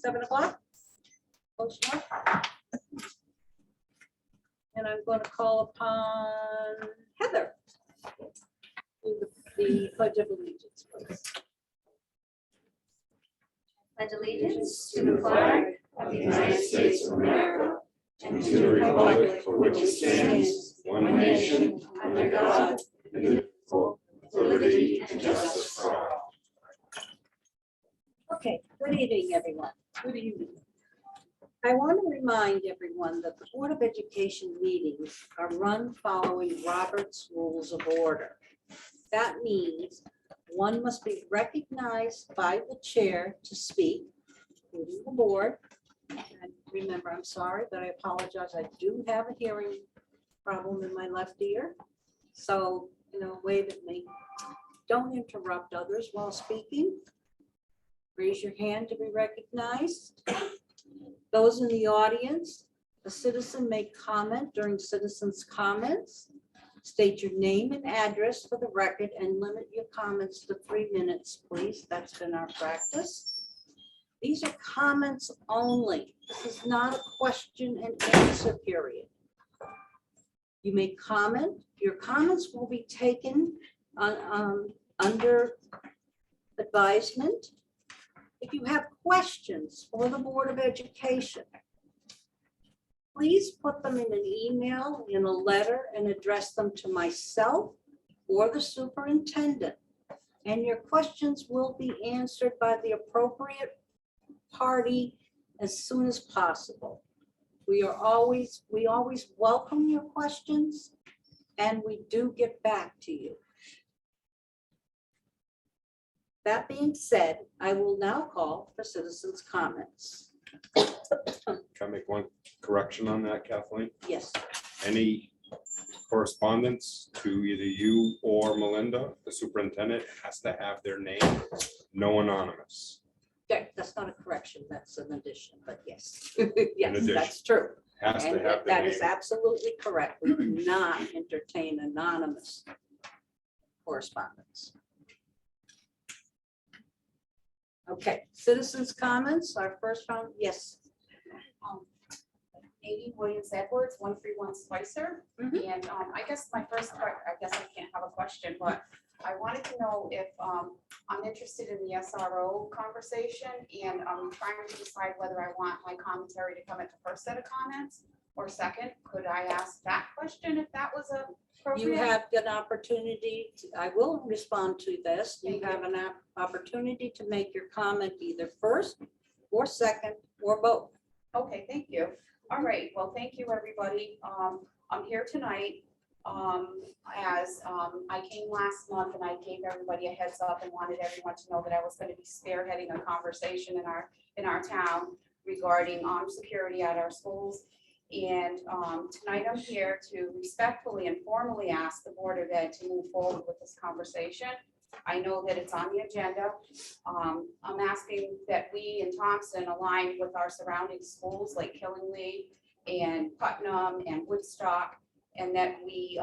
7 o'clock. Close enough. And I'm going to call upon Heather. Do the Pledge of Allegiance, please. Pledge allegiance to the flag of the United States of America and to the republic for which it stands, one nation, under God, indivisible, with liberty and justice for all. Okay, good evening, everyone. Good evening. I want to remind everyone that the Board of Education meetings are run following Robert's Rules of Order. That means one must be recognized by the chair to speak, including the board. And remember, I'm sorry, but I apologize. I do have a hearing problem in my left ear. So, wave at me. Don't interrupt others while speaking. Raise your hand to be recognized. Those in the audience, a citizen may comment during citizens' comments. State your name and address for the record and limit your comments to 3 minutes, please. That's been our practice. These are comments only. This is not a question and answer period. You may comment. Your comments will be taken under advisement. If you have questions for the Board of Education, please put them in an email, in a letter, and address them to myself or the superintendent. And your questions will be answered by the appropriate party as soon as possible. We always welcome your questions, and we do get back to you. That being said, I will now call for citizens' comments. Can I make one correction on that, Kathleen? Yes. Any correspondence to either you or Melinda, the superintendent, has to have their name, no anonymous. Okay, that's not a correction, that's an addition, but yes. An Yes, addition. that's true. Has to And have the that is name. absolutely correct. We do not entertain anonymous correspondence. Okay, citizens' comments, our first round, yes. Amy Williams Edwards, 131 Spicer. Mhm. And I guess my first part, I guess I can't have a question, but I wanted to know if I'm interested in the SRO conversation, and I'm trying to decide whether I want my commentary to come at the first set of comments or second. Could I ask that question if that was appropriate? You have an opportunity, I will respond to this. You Thank you. have an opportunity to make your comment either first or second or both. Okay, thank you. All right, well, thank you, everybody. I'm here tonight as I came last month and I gave everybody a heads up and wanted everyone to know that I was going to be spearheading a conversation in our town regarding armed security at our schools. And tonight I'm here to respectfully and formally ask the Board of Ed to move forward with this conversation. I know that it's on the agenda. I'm asking that we in Thompson align with our surrounding schools like Killingly and Putnam and Woodstock, and that we,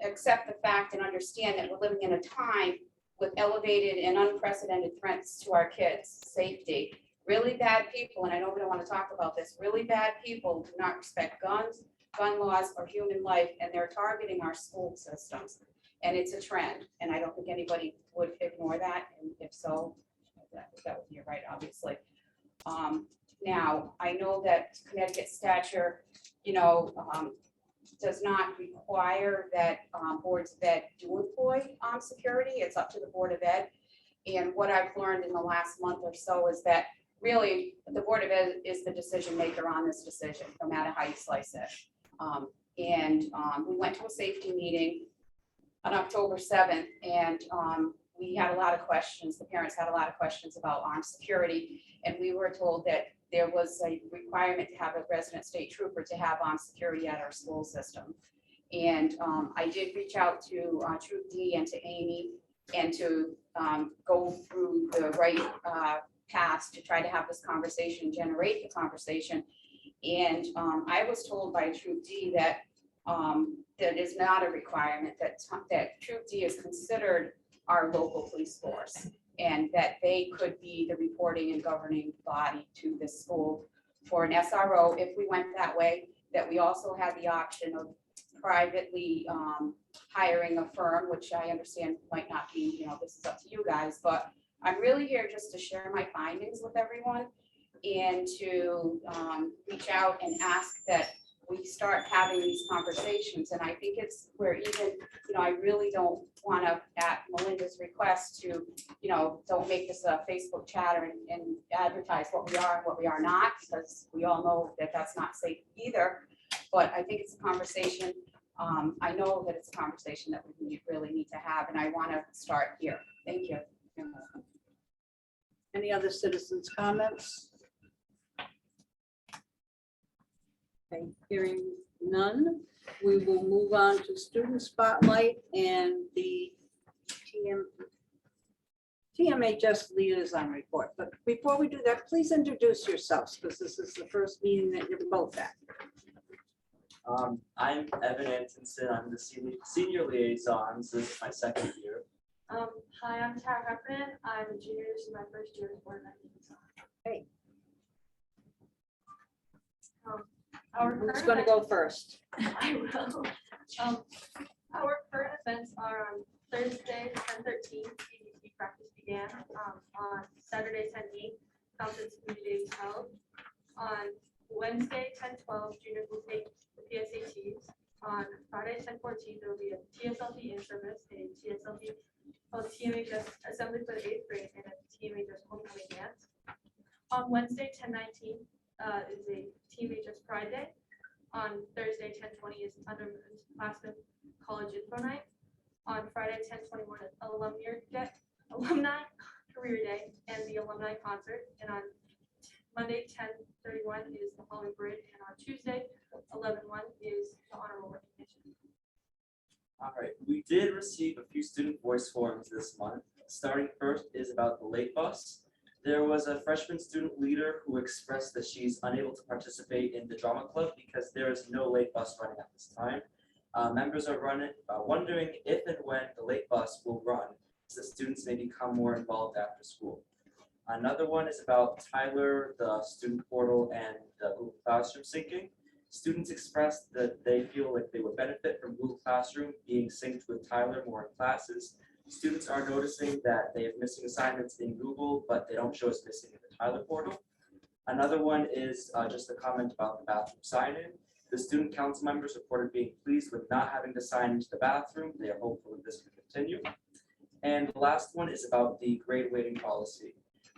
accept the fact and understand that we're living in a time with elevated and unprecedented threats to our kids' safety. Really bad people, and I know we don't want to talk about this, really bad people do not respect guns, gun laws, or human life, and they're targeting our school systems. And it's a trend, and I don't think anybody would ignore that, and if so, that would be right, obviously. Now, I know that Connecticut statute, does not require that boards of ed do employ armed security. It's up to the Board of Ed. And what I've learned in the last month or so is that really the Board of Ed is the decision maker on this decision, no matter how you slice it. We went to a safety meeting on October 7th, and we had a lot of questions. The parents had a lot of questions about armed security, and we were told that there was a requirement to have a resident state trooper to have armed security at our school system. And I did reach out to Troop D and to Amy and to go through the right paths to try to have this conversation, generate the conversation. And I was told by Troop D that that is not a requirement, that Troop D is considered our local police force. and that they could be the reporting and governing body to this school for an SRO if we went that way, that we also had the option of privately hiring a firm, which I understand might not be, this is up to you guys, but I'm really here just to share my findings with everyone and to reach out and ask that we start having these conversations. And I think it's where even, I really don't want to, at Melinda's request to, don't make this a Facebook chatter and advertise what we are and what we are not, because we all know that that's not safe either. But I think it's a conversation. I know that it's a conversation that we really need to have, and I want to start here. Thank you. Any other citizens' comments? Okay, hearing none, we will move on to student spotlight and the TMHS liaison report. But before we do that, please introduce yourselves, because this is the first meeting that you're both at. I'm Evan Antonson. I'm the senior liaison. This is my second year. Hi, I'm Tara Heffernan. I'm a junior. This is my first year as board member. Who's going to go first? I will. Our current events are on Thursday, 10/13, PVC practice began. On Saturday, 10/8, conference community is held. On Wednesday, 10/12, juniors will take the PSATs. On Friday, 10/14, there will be a TSLP in-service, a TSLP called TMHS Assembly for the 8th grade, and a TMHS Homecoming Dance. On Wednesday, 10/19, is a TMHS Pride Day. On Thursday, 10/20 is underclassmen college info night. On Friday, 10/21 is alumni career day and the alumni concert. And on Monday, 10/31 is the Halloween parade. And on Tuesday, 11/1 is the honorable recognition. All right, we did receive a few student voice forms this month. Starting first is about the late bus. There was a freshman student leader who expressed that she's unable to participate in the drama club because there is no late bus running at this time. Members are wondering if and when the late bus will run, so students may become more involved after school. Another one is about Tyler, the student portal, and the Google Classroom syncing. Students expressed that they feel like they would benefit from Google Classroom being synced with Tyler more in classes. Students are noticing that they have missing assignments in Google, but they don't show us missing in the Tyler portal. Another one is just a comment about the bathroom sign-in. The student council members reported being pleased with not having to sign into the bathroom. They are hopeful that this will continue. And the last one is about the grade weighting policy.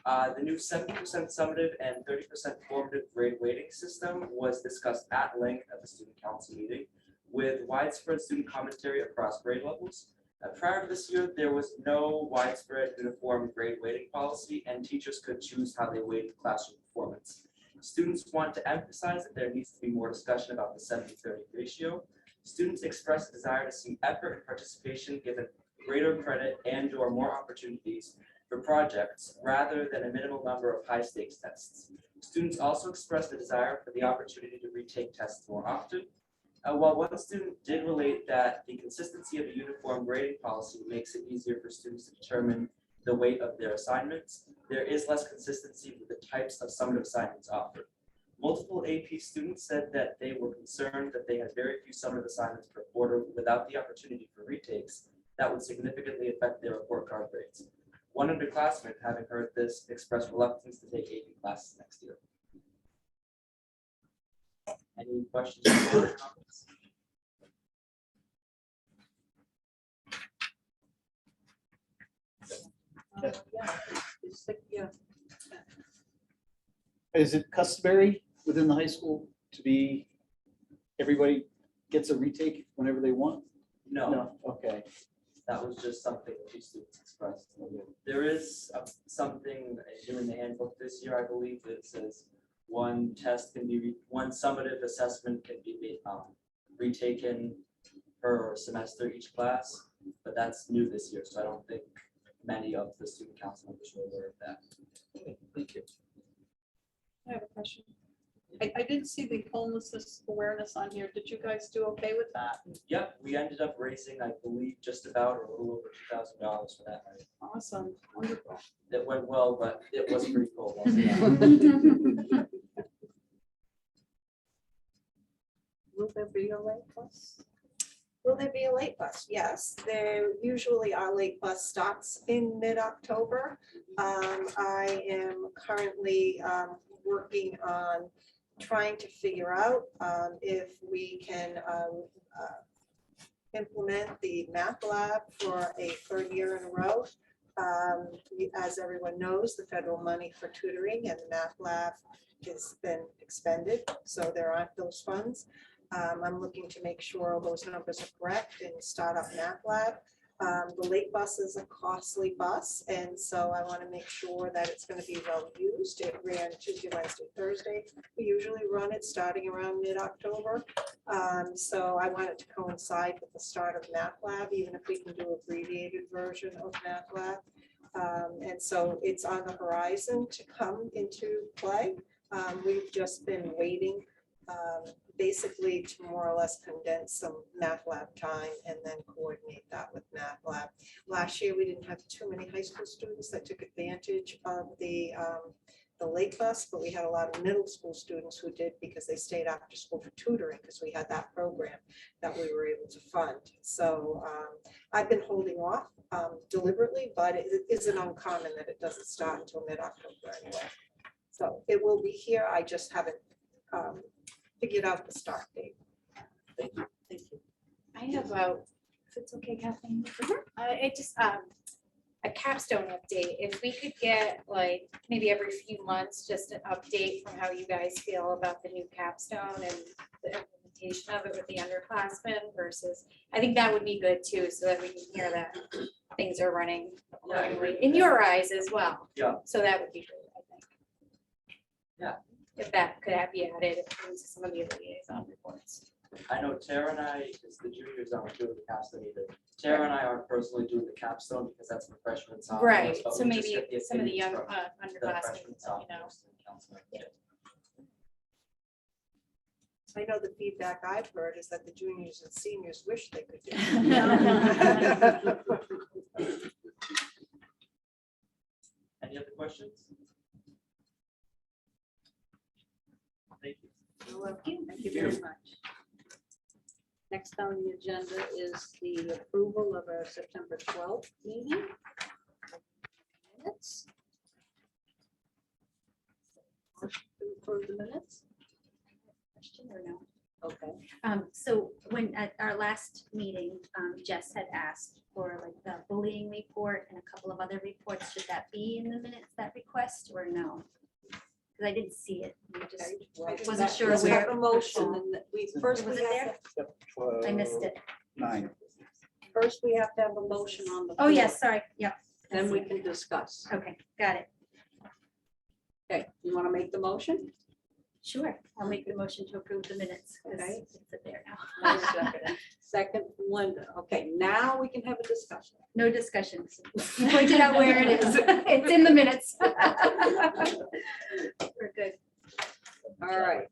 The new 70% summative and 30% formative grade weighting system was discussed at length at the student council meeting with widespread student commentary across grade levels. Prior to this year, there was no widespread uniform grade weighting policy, and teachers could choose how they weighted classroom performance. Students want to emphasize that there needs to be more discussion about the 70-30 ratio. Students expressed a desire to see effort and participation given greater credit and/or more opportunities for projects rather than a minimal number of high-stakes tests. Students also expressed a desire for the opportunity to retake tests more often. While one student did relate that the consistency of a uniform grading policy makes it easier for students to determine the weight of their assignments, there is less consistency with the types of summative assignments offered. Multiple AP students said that they were concerned that they had very few summative assignments per quarter without the opportunity for retakes that would significantly affect their report card grades. One underclassman, having heard this, expressed reluctance to take AP classes next year. Any questions or comments? Yeah. Is it customary within the high school to be, everybody gets a retake whenever they want? No, Okay. that was just something that two students expressed. There is something new in the handbook this year, I believe, that says one test can be, one summative assessment can be retaken per semester each class, but that's new this year, so I don't think many of the student council members were aware of that. Thank you. I have a question. I didn't see the homelessness awareness on here. Did you guys do okay with that? Yep, we ended up raising, I believe, just about or a little over $2,000 for that night. Awesome, wonderful. It went well, but it was pretty cold. wasn't it? Will there be a late bus? Will there be a late bus? Yes, there usually are late bus stops in mid-October. I am currently working on trying to figure out if we can implement the math lab for a third year in a row. As everyone knows, the federal money for tutoring and the math lab has been expended, so there aren't those funds. I'm looking to make sure all those numbers are correct and start up math lab. The late bus is a costly bus, and so I want to make sure that it's going to be well used. It ran Tuesday, Wednesday, Thursday. We usually run it starting around mid-October. So I want it to coincide with the start of math lab, even if we can do abbreviated version of math lab. And so it's on the horizon to come into play. We've just been waiting basically to more or less condense some math lab time and then coordinate that with math lab. Last year, we didn't have too many high school students that took advantage of the late bus, but we had a lot of middle school students who did because they stayed after school for tutoring because we had that program that we were able to fund. So I've been holding off deliberately, but it isn't uncommon that it doesn't start until mid-October anyway. So it will be here. I just haven't figured out the start date. Thank you. Thank you. I have if it's okay, Kathleen. It just, a capstone update. If we could get like maybe every few months, just an update from how you guys feel about the new capstone and the implementation of it with the underclassmen versus, I think that would be good too, so that we can hear that things are running accordingly in your eyes as well. Yeah. So that would be great, I think. Yeah. If that could be added into some of the other liaison reports. I know Tara and I, because the juniors aren't doing the capstone either. Tara and I aren't personally doing the capstone because that's for freshmen. sophomores, Right, but so we just maybe get some of the young opinions from the underclassmen, freshmen, you know. sophomores, and counselors. Yeah. I know the feedback I've heard is that the juniors and seniors wish they could do it. Any other questions? Thank you. You're welcome. Thank you very much. Next on the agenda is the approval of our September 12th meeting. Minutes. Motion to approve the minutes? Question or no? Okay. So when at our last meeting, Jess had asked for like the bullying report and a couple of other reports. Should that be in the minutes, that request, or no? Because I didn't see it. I just Okay, well, wasn't that- sure let's where. have a motion and we first Was we it have there? to, I missed it. 9. first we have to have a motion on the. Oh, floor, yes, sorry. Yep. I Then see we it. can discuss. Okay, got it. Okay, you want to make the motion? Sure. I'll make the motion to approve the minutes. 'Cause Okay. it's there now. I second it. Second, Linda. Okay, now we can have a discussion. No discussions. You pointed out where it is. It's in the minutes. We're good. All right.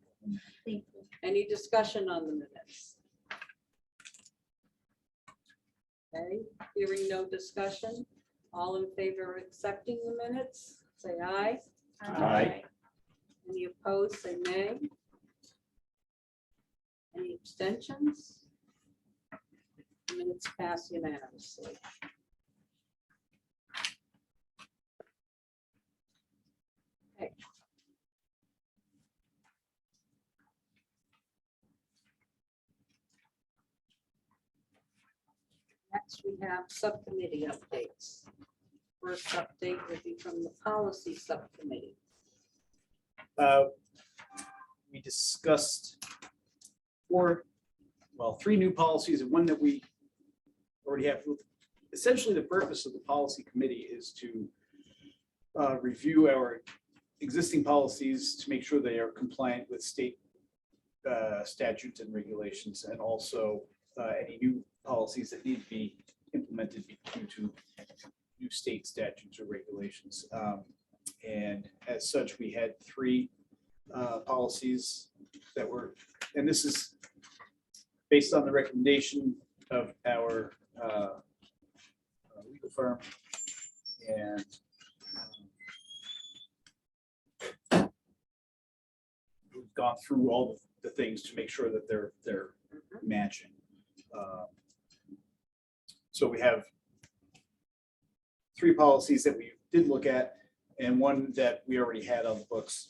Thank you. Any discussion on the minutes? Okay, hearing no discussion. All in favor of accepting the minutes, say aye. Aye. Any opposed, say nay. Any abstentions? Minutes pass unanimously. Okay. Next, we have subcommittee updates. First update will be from the policy subcommittee. We discussed 3 new policies and one that we already have. Essentially, the purpose of the policy committee is to review our existing policies to make sure they are compliant with state statutes and regulations, and also any new policies that need to be implemented due to new state statutes or regulations. And as such, we had 3 policies that were, and this is based on the recommendation of our legal firm. And we've gone through all the things to make sure that they're matching. So we have 3 policies that we did look at and one that we already had on the books.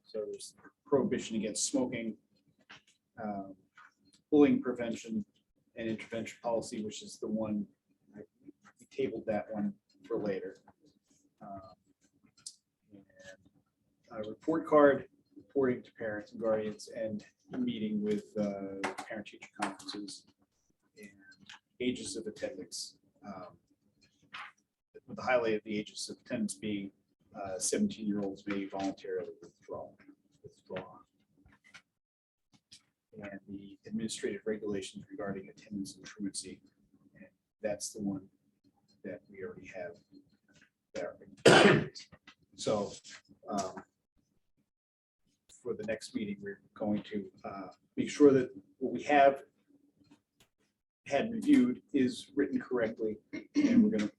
So there's prohibition against smoking, bullying prevention and intervention policy, which is the one, we tabled that one for later. And a report card, reporting to parents and guardians, and meeting with parent-teacher conferences and ages of attendance. With the highlight of the ages of attendance being 17-year-olds may voluntarily withdraw. And the administrative regulations regarding attendance and truancy. And that's the one that we already have there. So for the next meeting, we're going to make sure that what we have had reviewed is written correctly, and we're going to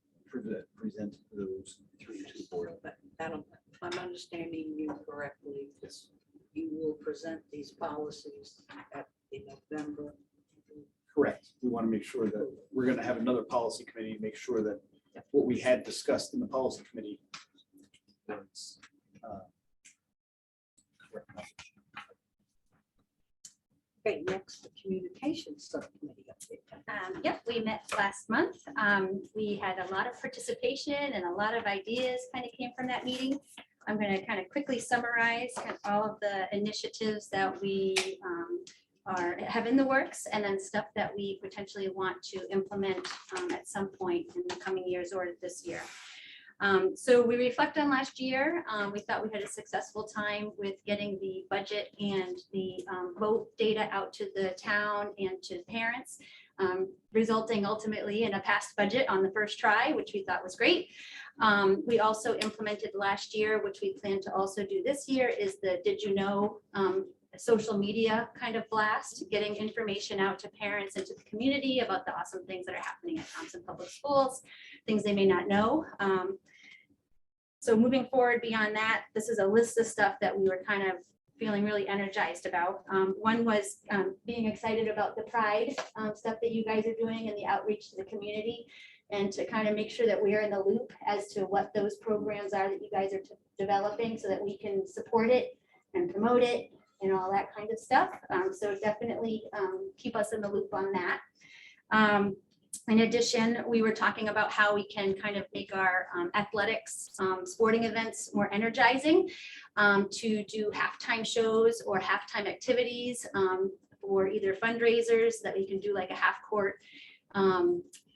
present those through to the board. That'll, if I'm understanding you correctly, this, you will present these policies at the November. Correct. We want to make sure that we're going to have another policy committee to make sure that what we had discussed in the policy committee was correct. Okay, next, the communications subcommittee update. Yep, we met last month. We had a lot of participation and a lot of ideas kind of came from that meeting. I'm going to kind of quickly summarize all of the initiatives that we have in the works, and then stuff that we potentially want to implement at some point in the coming years or this year. So we reflect on last year. We thought we had a successful time with getting the budget and the vote data out to the town and to parents, resulting ultimately in a passed budget on the first try, which we thought was great. We also implemented last year, which we plan to also do this year, is the Did You Know social media kind of blast, getting information out to parents and to the community about the awesome things that are happening at Thompson Public Schools, things they may not know. So moving forward beyond that, this is a list of stuff that we were kind of feeling really energized about. One was being excited about the Pride stuff that you guys are doing and the outreach to the community, and to kind of make sure that we are in the loop as to what those programs are that you guys are developing so that we can support it and promote it and all that kind of stuff. So definitely keep us in the loop on that. In addition, we were talking about how we can kind of make our athletics, sporting events more energizing, to do halftime shows or halftime activities, or either fundraisers that we can do, like a half court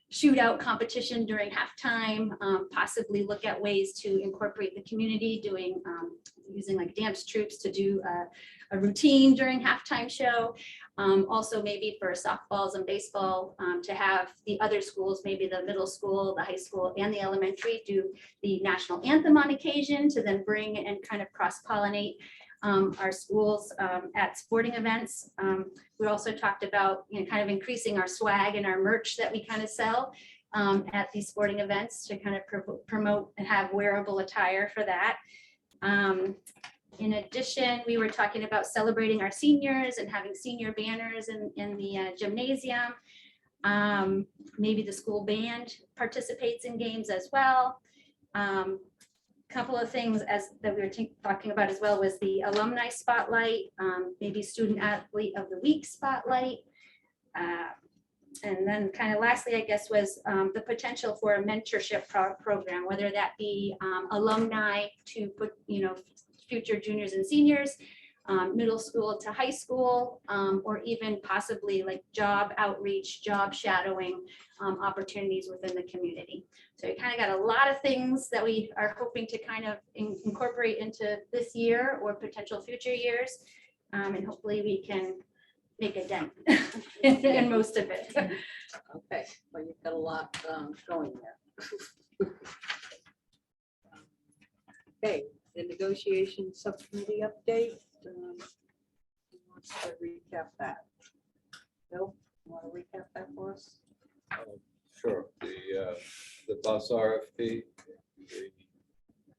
shootout competition during halftime, possibly look at ways to incorporate the community, doing using like dance troops to do a routine during halftime show. Also maybe for softballs and baseball, to have the other schools, maybe the middle school, the high school, and the elementary, do the national anthem on occasion, to then bring and kind of cross-pollinate our schools at sporting events. We also talked about, you know, kind of increasing our swag and our merch that we kind of sell at these sporting events, to kind of promote and have wearable attire for that. In addition, we were talking about celebrating our seniors and having senior banners in the gymnasium. Maybe the school band participates in games as well. Couple of things that we were talking about as well was the alumni spotlight, maybe student athlete of the week spotlight. And then kind of lastly, I guess, was the potential for a mentorship program, whether that be alumni to put, you know, future juniors and seniors, middle school to high school, or even possibly like job outreach, job shadowing opportunities within the community. So we kind of got a lot of things that we are hoping to kind of incorporate into this year or potential future years. And hopefully we can make a dent in most of it. Okay, well, you've got a lot going there. Okay, The negotiation subcommittee update. Who wants to recap that? Bill, you want to recap that for us? Sure, the bus RFP, we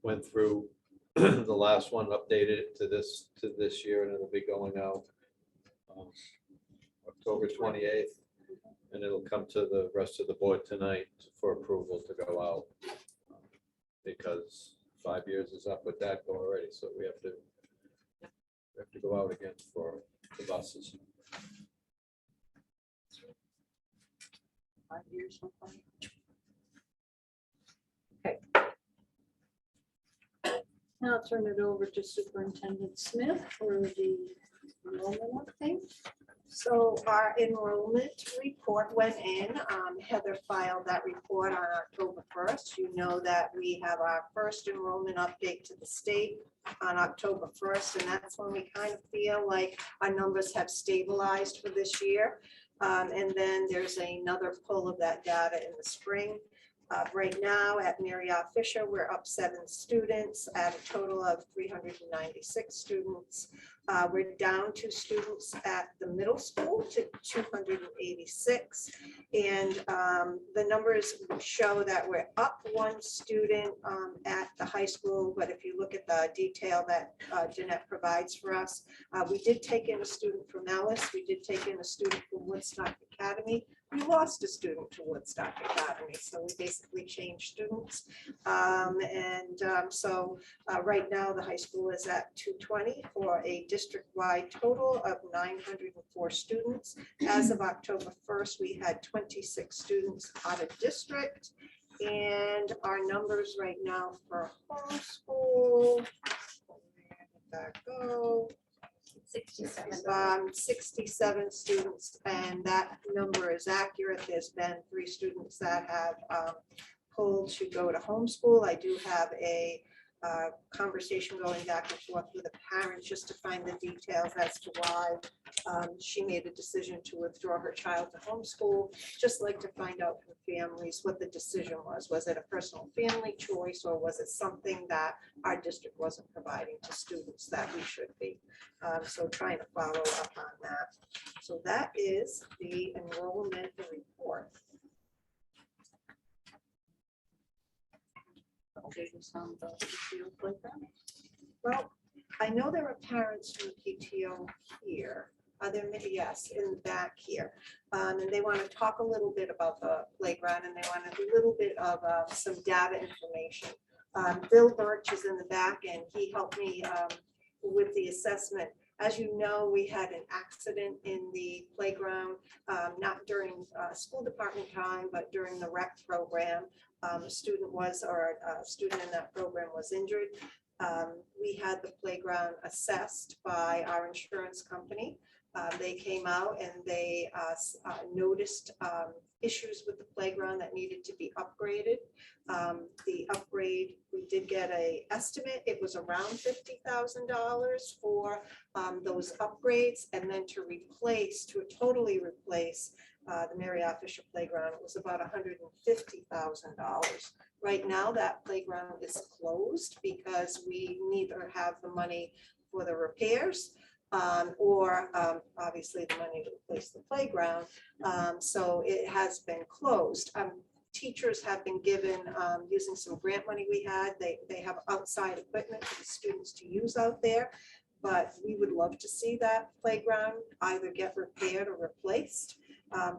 went through the last one, updated it to this year, and it'll be going out October 28th, and it'll come to the rest of the board tonight for approval to go out, because 5 years is up with that already, so we have to go out again for the buses. 5 years. Sometime. Okay. Now I'll turn it over to Superintendent Smith for the enrollment update. So our enrollment report went in. Heather filed that report on October 1st. You know that we have our first enrollment update to the state on October 1st, and that's when we kind of feel like our numbers have stabilized for this year. And then there's another pull of that data in the spring. Right now at Mary R. Fisher, we're up 7 students at a total of 396 students. We're down 2 students at the middle school to 286. And the numbers show that we're up 1 student at the high school. But if you look at the detail that Jeanette provides for us, we did take in a student from Ellis. We did take in a student from Woodstock Academy. We lost a student to Woodstock Academy, so we basically changed students. So right now the high school is at 220 for a district-wide total of 904 students. As of October 1st, we had 26 students out of district. And our numbers right now for homeschool, where did that go? 67 students, and that number is accurate. There's been 3 students that have pulled to go to homeschool. I do have a conversation going back and forth with a parent just to find the details as to why she made a decision to withdraw her child to homeschool. Just like to find out from families what the decision was. Was it a personal family choice, or was it something that our district wasn't providing to students that we should be? So trying to follow up on that. So that is the enrollment report. Well, I know there are parents from PTO here. There maybe, yes, in the back here. And they want to talk a little bit about the playground, and they want a little bit of some data information. Bill Birch is in the back, and he helped me with the assessment. As you know, we had an accident in the playground, not during school department time, but during the rec program. A student in that program was injured. We had the playground assessed by our insurance company. They came out and they noticed issues with the playground that needed to be upgraded. The upgrade, we did get an estimate. It was around $50,000 for those upgrades, and then to totally replace the Mary R. Fisher playground, it was about $150,000. Right now, that playground is closed because we neither have the money for the repairs or obviously the money to replace the playground. So it has been closed. Teachers have been given, using some grant money we had, they have outside equipment for the students to use out there. But we would love to see that playground either get repaired or replaced.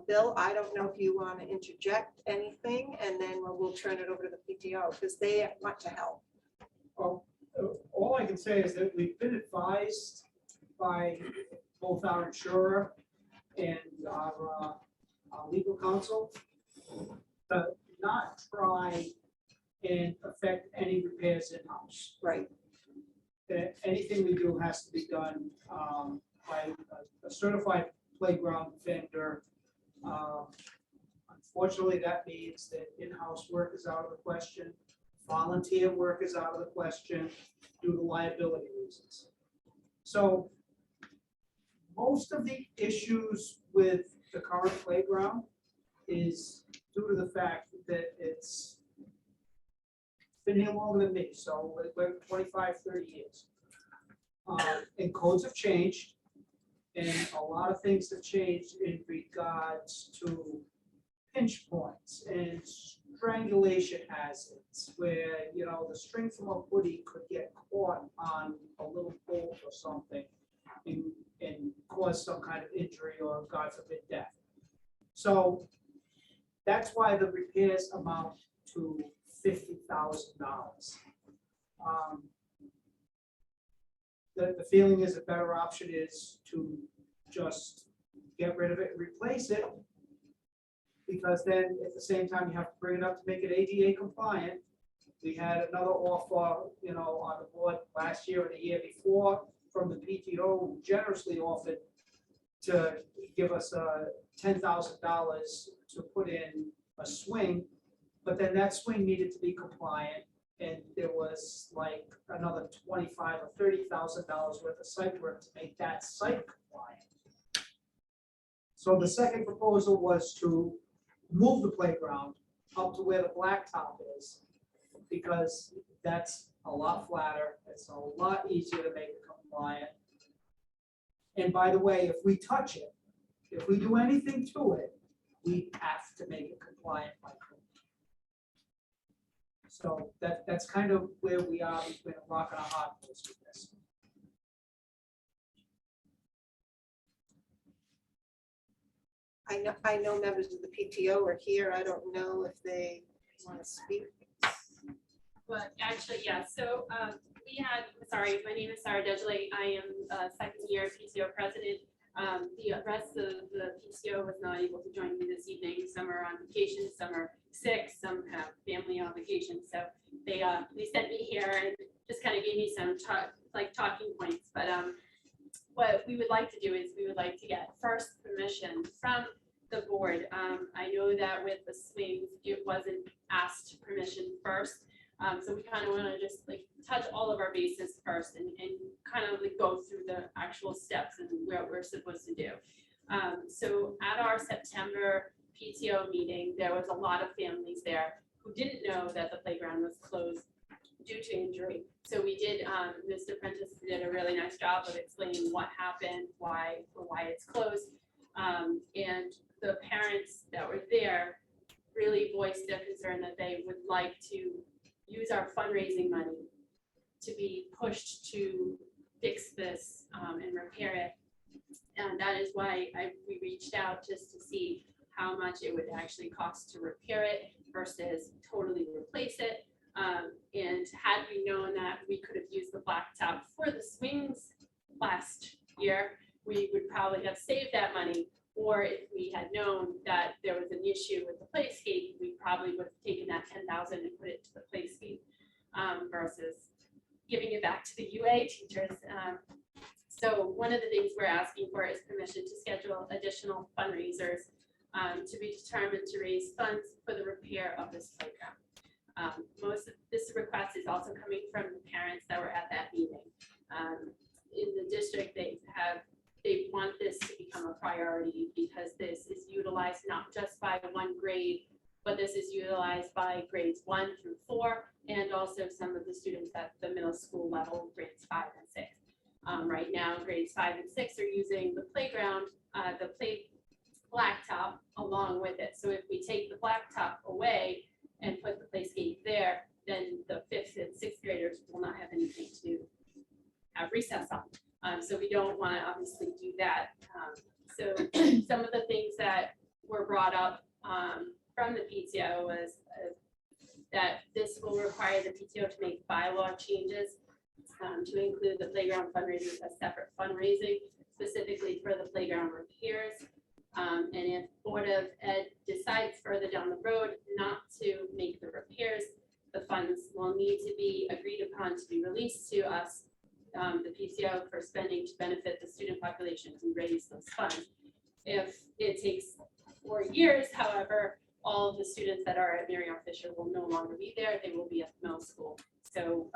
Bill, I don't know if you want to interject anything, and then we'll turn it over to the PTO because they want to help. Well, all I can say is that we've been advised by both our insurer and our legal counsel to not try and affect any repairs in-house. Right. That anything we do has to be done by a certified playground vendor. Unfortunately, that means that in-house work is out of the question. Volunteer work is out of the question due to liability reasons. So most of the issues with the current playground is due to the fact that it's been here longer than me, so we're 25, 30 years. And codes have changed, and a lot of things have changed in regards to pinch points and strangulation hazards, where, you know, the string from a hoodie could get caught on a little bolt or something and cause some kind of injury or, God forbid, death. So that's why the repairs amount to $50,000. The feeling is a better option is to just get rid of it and replace it, because then at the same time you have to bring it up to make it ADA compliant. We had another offer, you know, on the board last year and the year before from the PTO, who generously offered to give us $10,000 to put in a swing, but then that swing needed to be compliant, and there was like another $25,000 or $30,000 worth of site work to make that site compliant. So the second proposal was to move the playground up to where the blacktop is, because that's a lot flatter, it's a lot easier to make it compliant. And by the way, if we touch it, if we do anything to it, we have to make it compliant by code. So that's kind of where we are between a rock and a hard place with this. I know members of the PTO are here. I don't know if they want to speak. But actually, yeah, so sorry, my name is Sarah Dudley. I am a second year PTO president. The rest of the PTO was not able to join me this evening. Some are on vacation, some are sick, some have family obligations. So they sent me here and just kind of gave me some talking points. But what we would like to do is we would like to get first permission from the board. I know that with the swings, it wasn't asked permission first. So we kind of want to just like touch all of our bases first and kind of like go through the actual steps and what we're supposed to do. So at our September PTO meeting, there was a lot of families there who didn't know that the playground was closed due to injury. So we did, Mr. Prentice did a really nice job of explaining what happened, why it's closed. And the parents that were there really voiced their concern that they would like to use our fundraising money to be pushed to fix this and repair it. And that is why we reached out just to see how much it would actually cost to repair it versus totally replace it. And had we known that we could have used the blacktop for the swings last year, we would probably have saved that money. Or if we had known that there was an issue with the playscape, we probably would have taken that $10,000 and put it to the playscape versus giving it back to the UA teachers. So one of the things we're asking for is permission to schedule additional fundraisers to be determined to raise funds for the repair of this playground. Most of this request is also coming from the parents that were at that meeting. In the district, they want this to become a priority because this is utilized not just by one grade, but this is utilized by grades 1 through 4, and also some of the students at the middle school level, grades 5 and 6. Right now, grades 5 and 6 are using the playground, the blacktop along with it. So if we take the blacktop away and put the playscape there, then the 5th and 6th graders will not have anything to have recess on. So we don't want to obviously do that. So some of the things that were brought up from the PTO was that this will require the PTO to make bylaw changes to include the playground fundraisers as separate fundraising, specifically for the playground repairs. And if Board of Ed decides further down the road not to make the repairs, the funds will need to be agreed upon to be released to us, the PTO, for spending to benefit the student population to raise those funds. If it takes 4 years, however, all of the students that are at Mary R. Fisher will no longer be there. They will be at the middle school. So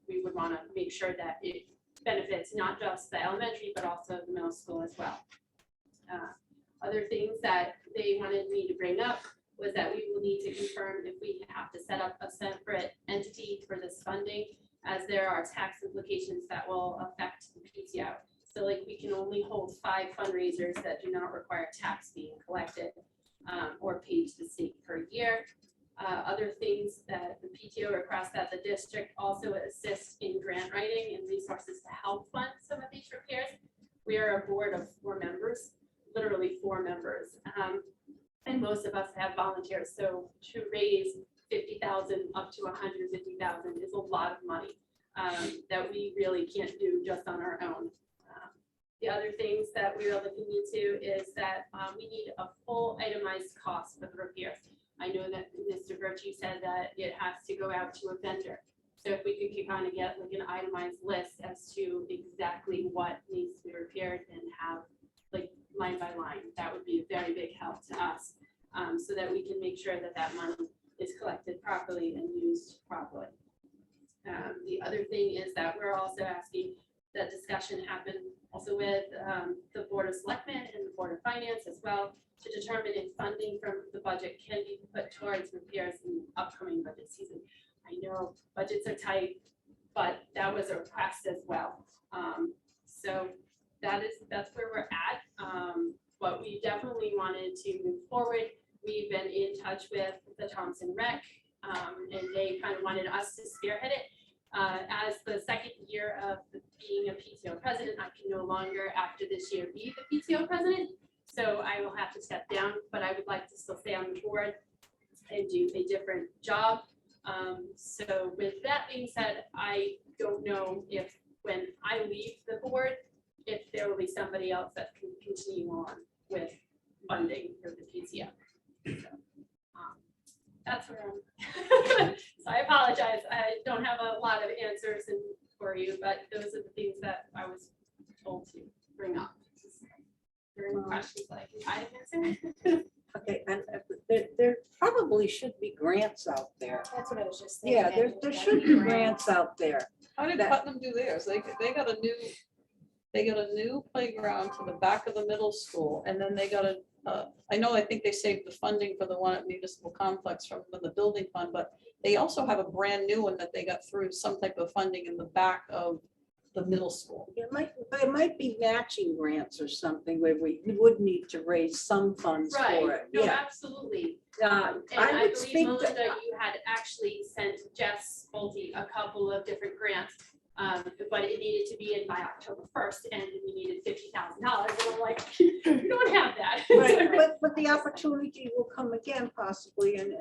we would want to make sure that it benefits not just the elementary, but also the middle school as well. Other things that they wanted me to bring up was that we will need to confirm if we have to set up a separate entity for this funding, as there are tax implications that will affect the PTO. So like we can only hold 5 fundraisers that do not require tax being collected or paid to the state per year. Other things that the PTO requests that the district also assist in grant writing and resources to help fund some of these repairs. We are a board of 4 members, literally 4 members. And most of us have volunteers. So to raise 50,000 up to 150,000 is a lot of money that we really can't do just on our own. The other things that we are looking into is that we need a full itemized cost for the repairs. I know that Mr. Virtue said that it has to go out to a vendor. So if we could kind of get like an itemized list as to exactly what needs to be repaired and have like line by line, that would be a very big help to us, so that we can make sure that that money is collected properly and used properly. The other thing is that we're also asking that discussion happen also with the Board of Selectmen and the Board of Finance as well, to determine if funding from the budget can be put towards repairs in the upcoming budget season. I know budgets are tight, but that was a request as well. So that's where we're at. But we definitely wanted to move forward. We've been in touch with the Thompson Rec, and they kind of wanted us to spearhead it. As the second year of being a PTO president, I can no longer, after this year, be the PTO president. So I will have to step down, but I would like to still stay on the board and do a different job. So with that being said, I don't know if when I leave the board, if there will be somebody else that can continue on with funding for the PTO. So, that's where I'm. So I apologize. I don't have a lot of answers for you, but those are the things that I was told to bring up. There are any questions that I can answer. Okay, and there probably should be grants out there. That's what I was just thinking. Yeah, there should be grants out there. How did That- Putnam do theirs? They got a new playground to the back of the middle school, and then they got I think they saved the funding for the one at Municipal Complex from the building fund, but they also have a brand new one that they got through some type of funding in the back of the middle school. It might be matching grants or something where we would need to raise some funds for Right, it. no, Yeah. absolutely. And And I would believe, speak Melinda, to, you had actually sent Jess Bolte a couple of different grants, but it needed to be in by October 1st, and we needed $50,000. And I'm like, you don't have that. right, but the opportunity will come again possibly, and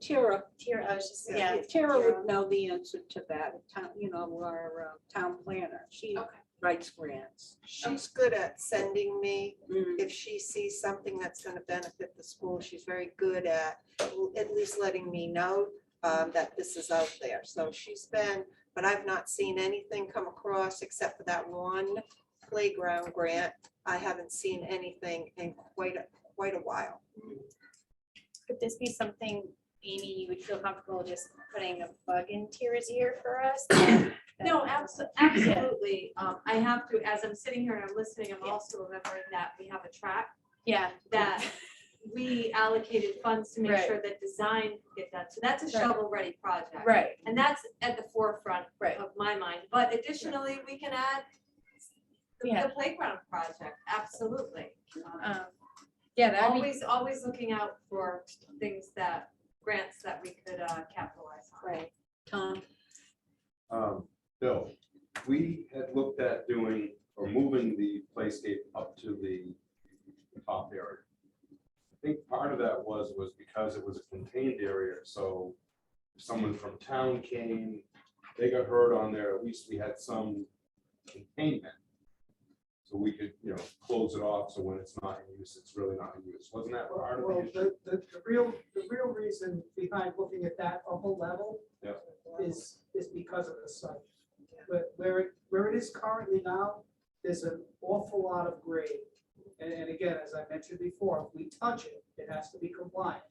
Tara, I was just, Tara would know the answer to that, our town planner. She Okay. writes grants. She's good at sending me, Mm. if she sees something that's gonna benefit the school, she's very good at least letting me know that this is out there. So she's been, but I've not seen anything come across except for that one playground grant. I haven't seen anything in quite a while. could this be something, Amy, you would feel comfortable just putting a bug in Tira's ear for us? No, absolutely. I have to, as I'm sitting here and I'm listening, I'm also remembering that we have a track Yeah. that we allocated funds to make Right. sure that design get done. So that's a Right. shovel-ready project. Right. And that's at the forefront Right. of my mind. But additionally, we can add Yeah. the playground project, absolutely. Yeah, that'd be Always looking out for things grants that we could capitalize on. right. Tom? Bill, we had looked at doing or moving the playscape up to the top area. I think part of that was because it was a contained area, so if someone from town came, they got hurt on there, at least we had some containment. So we could, close it off, so when it's not in use, it's really not in use. Wasn't that part of the Well, issue? the real reason behind looking at that upper level Yeah. is because of the site. But where it is currently now, there's an awful lot of grade. And again, as I mentioned before, if we touch it, it has to be compliant.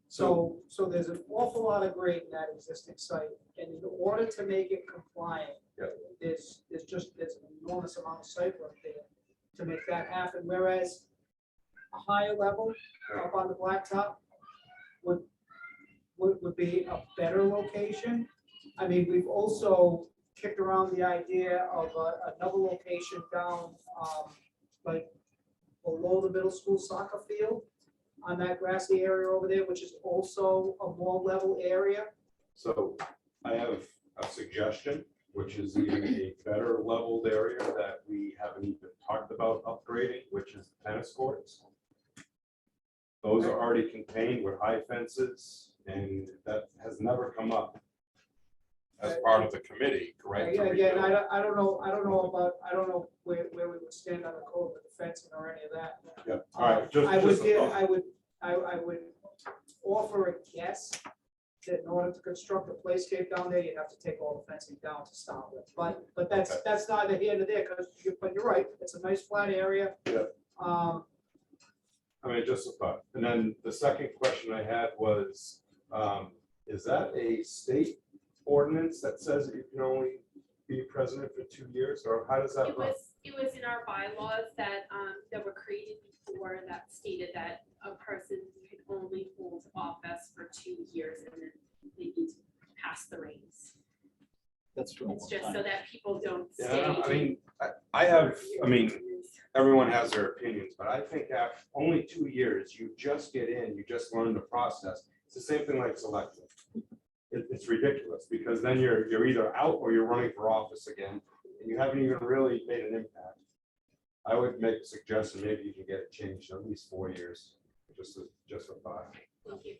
So there's an awful lot of grade in that existing site, and in order to make it compliant, Yeah. there's an enormous amount of site work there to make that happen, whereas a higher level up on the blacktop, would be a better location. I mean, we've also kicked around the idea of another location down, like below the middle school soccer field on that grassy area over there, which is also a more level area. So I have a suggestion, which is even a better leveled area that we haven't even talked about upgrading, which is tennis courts. Those are already contained with high fences, and that has never come up as part of the committee, correct? to Again, rebuild. I don't know where we would stand on the code with the fencing or any of that. Yeah, all right, just, I would just a give, thought. I would offer a guess that in order to construct a playscape down there, you'd have to take all the fencing down to start with. But Okay. that's neither here nor there, but you're right, it's a nice flat area. Yeah. Um, I mean, just a thought. And then the second question I had was, is that a state ordinance that says that you can only be president for 2 years, or how does that run? It was in our bylaws that, that were created before that stated that a person could only hold office for 2 years and then they need to pass the reins. That's for a It's long just time. so that people don't stay. Yeah, I mean, I mean, everyone has their opinions, but I think after only 2 years, you just get in, you just learn the process. It's the same thing like selection. It's ridiculous, because then you're either out or you're running for office again, and you haven't even really made an impact. I would make a suggestion, maybe you can get it changed to at least 4 years, just a thought. Thank you.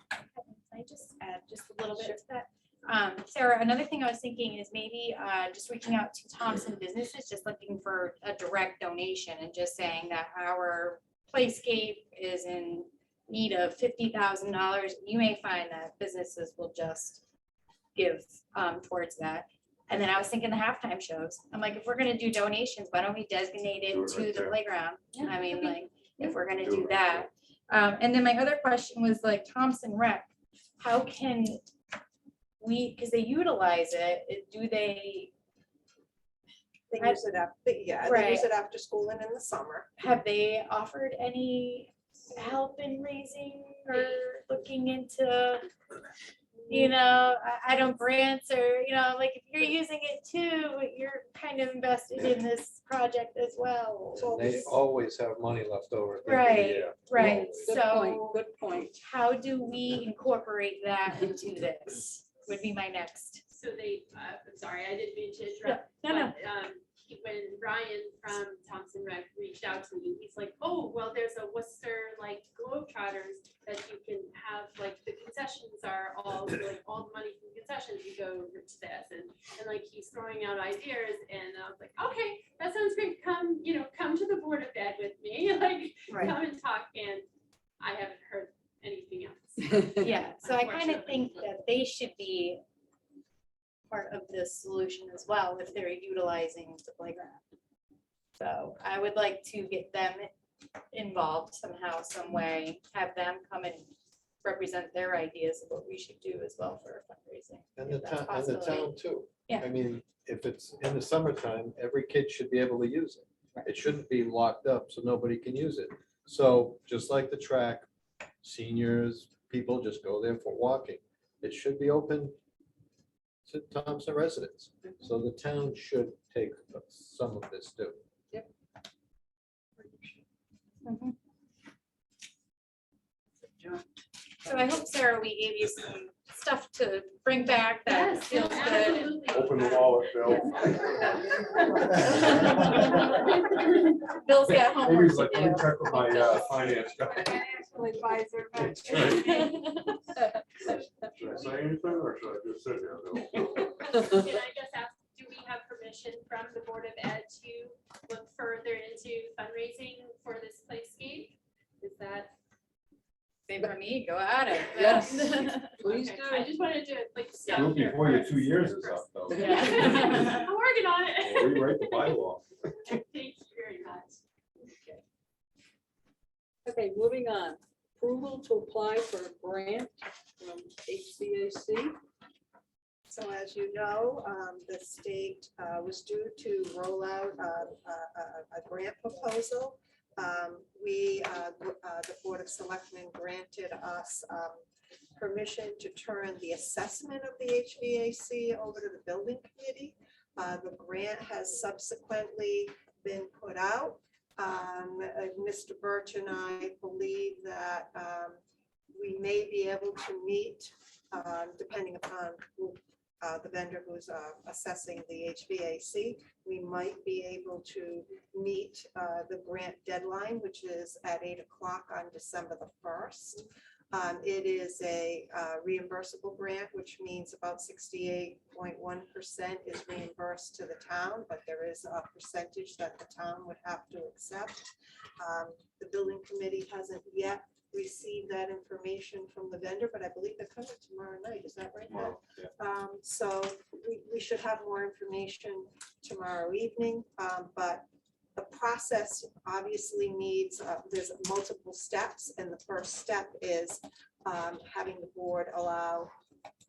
Can I just add just a little bit to that? Sarah, another thing I was thinking is maybe just reaching out to Thompson businesses, just looking for a direct donation and just saying that our playscape is in need of $50,000. You may find that businesses will just give towards that. And then I was thinking the halftime shows. I'm like, if we're gonna do donations, why don't we designate Do it it to right the there. playground? I mean, like, if we're gonna Do it do right that. And then my other question was like Thompson Rec, how can we, because they utilize it, do they, They use it after, yeah, they use it after school and in the summer. have they offered any help in raising or looking into, you know, I don't grants or, you know, like if you're using it too, you're kind of invested in this project as well. They always have money left over at the end of the Right, year. right. Good point, So good point. how do we incorporate that into this would be my next. So they, I'm sorry, I didn't mean to interrupt. No, no. But, when Ryan from Thompson Rec reached out to me, he's like, oh, well, there's a Worcester like Globetrotters that you can have, like, the concessions are all, like, all the money from concessions, you go to this, and like, he's throwing out ideas, and I was like, okay, that sounds great, come, you know, come to the Board of Ed with me, like, Right. come and talk, and I haven't heard anything else. Yeah, so I kind of Unfortunately. think that they should be part of this solution as well if they're utilizing the playground. So I would like to get them involved somehow, some way, have them come and represent their ideas of what we should do as well for fundraising. And the if that's a town, and the possibility. town too. Yeah. I mean, if it's in the summertime, every kid should be able to use it. It shouldn't be locked up so nobody can use it. So just like the track, seniors, people just go there for walking. It should be open to Thompson residents. So the town should take some of this too. Mhm. So I hope, Sarah, we gave you some stuff to bring back that Yes, feels good. absolutely. Open the wallet, Bill. Bill's got homework Amy's to like, let me do. check with my finance guy. Financial advisor. That's right. Should I say anything, or should I just sit here, Bill? Can I just ask, do we have permission from the Board of Ed to look further into fundraising for this playscape? Is that? Same for me, go at it. Yes. Please Okay, do. I just wanted to like. Do stop it here before your first. 2 years is up, though. Yeah. I'm working on We'll it. Rewrite the bylaw. Thank you very much. Okay, moving on. Approval to apply for a grant from HCAC. So as you know, the state was due to roll out a grant proposal The Board of Selectmen granted us permission to turn the assessment of the HVAC over to the building committee. The grant has subsequently been put out. Mr. Birch and I believe that we may be able to meet, depending upon the vendor who's assessing the HVAC, we might be able to meet the grant deadline, which is at 8 o'clock on December the 1st. It is a reimbursable grant, which means about 68.1% is reimbursed to the town, but there is a percentage that the town would have to accept. The building committee hasn't yet received that information from the vendor, but I believe they're coming tomorrow night. Is that right? Well, yeah. So we should have more information tomorrow evening, but the process obviously needs, there's multiple steps, and the first step is having the board allow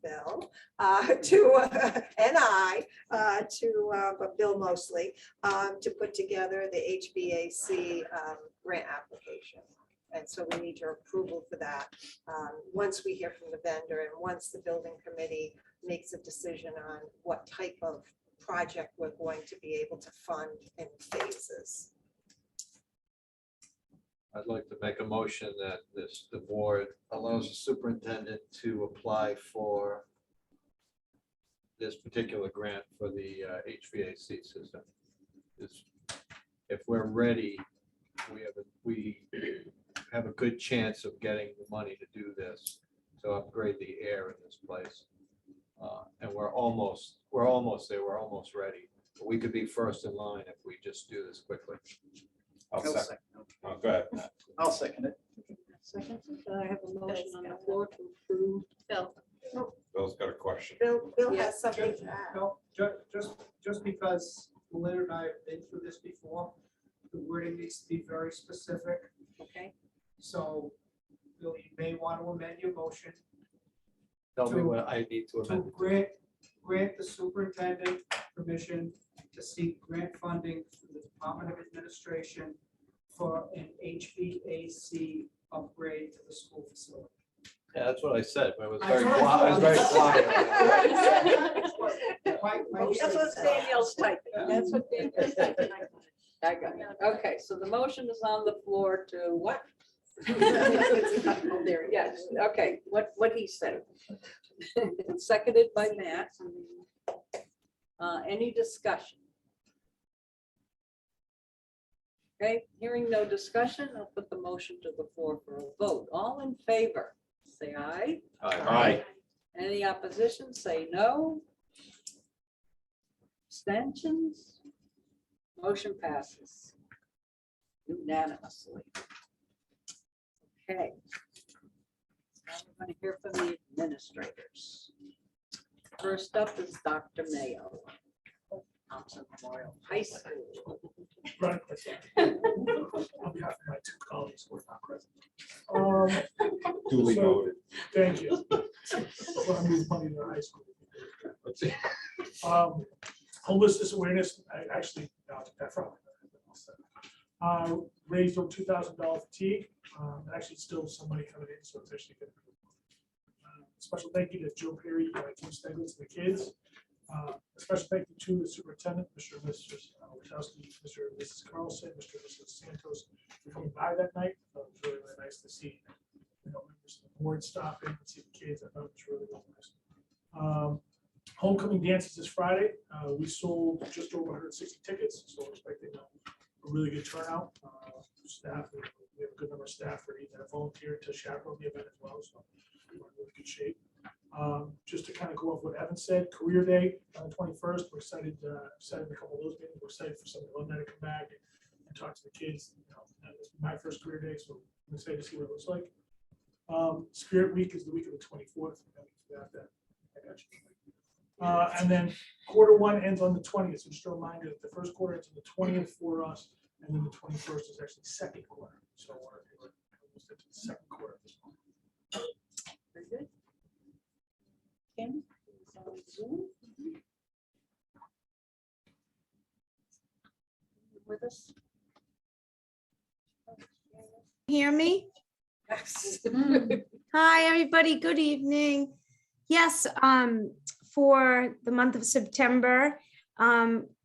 Bill and I but Bill mostly, to put together the HVAC grant application. And so we need your approval for that. Once we hear from the vendor and once the building committee makes a decision on what type of project we're going to be able to fund in phases. I'd like to make a motion that the board allows the superintendent to apply for this particular grant for the HVAC system. If we're ready, we have a good chance of getting the money to do this, to upgrade the air in this place. And we're almost there, we're almost ready. But we could be first in line if we just do this quickly. I'll second. Oh, go ahead. I'll second it. Second, I have a motion on the floor to approve. Bill. Bill's got a question. Bill has something to add. No, just because Melinda and I have been through this before, the wording needs to be very specific. Okay. So, Bill, you may want to amend your motion Tell me what I need to to amend. grant the superintendent permission to seek grant funding from the Department of Administration for an HVAC upgrade to the school facility. Yeah, that's what I said, but it was I very thought- quiet. I was very quiet. That's what Danielle's typing. That's what Danielle's typing. I got it. Okay, so the motion is on the floor to what? Oh, there, yes, okay, what he said. Seconded by Matt. Any discussion? Okay, hearing no discussion, I'll put the motion to the floor for a vote. All in favor, say aye. Aye. Any opposition, say no. Abstentions? Motion passes unanimously. Okay. Now we're going to hear from the administrators. First up is Dr. Mayo, Thompson Memorial High School. Right. On behalf of my two colleagues who are not present. Duly So- voted. Thank you. When I move money to the high school. Homelessness awareness, I actually, that from. Raised over $2,000 fatigue. Actually, still some money coming in, so it's actually good. Special thank you to Joe Perry, Kim Steglitz, and the kids. A special thank you to the superintendent, Mr. and Mrs. Wachowski, Mr. and Mrs. Carlson, Mr. and Mrs. Santos for coming by that night. It was really, really nice to see, members of the board stop in and see the kids. I thought it was really, really nice. Homecoming dances this Friday. We sold just over 160 tickets, so we're expecting a really good turnout. Staff, we have a good number of staff ready that volunteered to chaperone the event as well, so we're in really good shape. Just to kind of go off what Evan said, Career Day on the 21st, we're excited in a couple of those meetings. We're excited for some of the alumni to come back and talk to the kids. It's my first Career Day, so I'm excited to see what it looks like. Spirit Week is the week of the 24th. I got you. And then Q1 ends on the 20th. So just a reminder that the first quarter ends on the 20th for us, and then the 21st is actually second quarter. So we're almost into the second quarter at this point. Very good. Kim? is on Zoom. With us? Hear me? Hi, everybody. Good evening. Yes, for the month of September,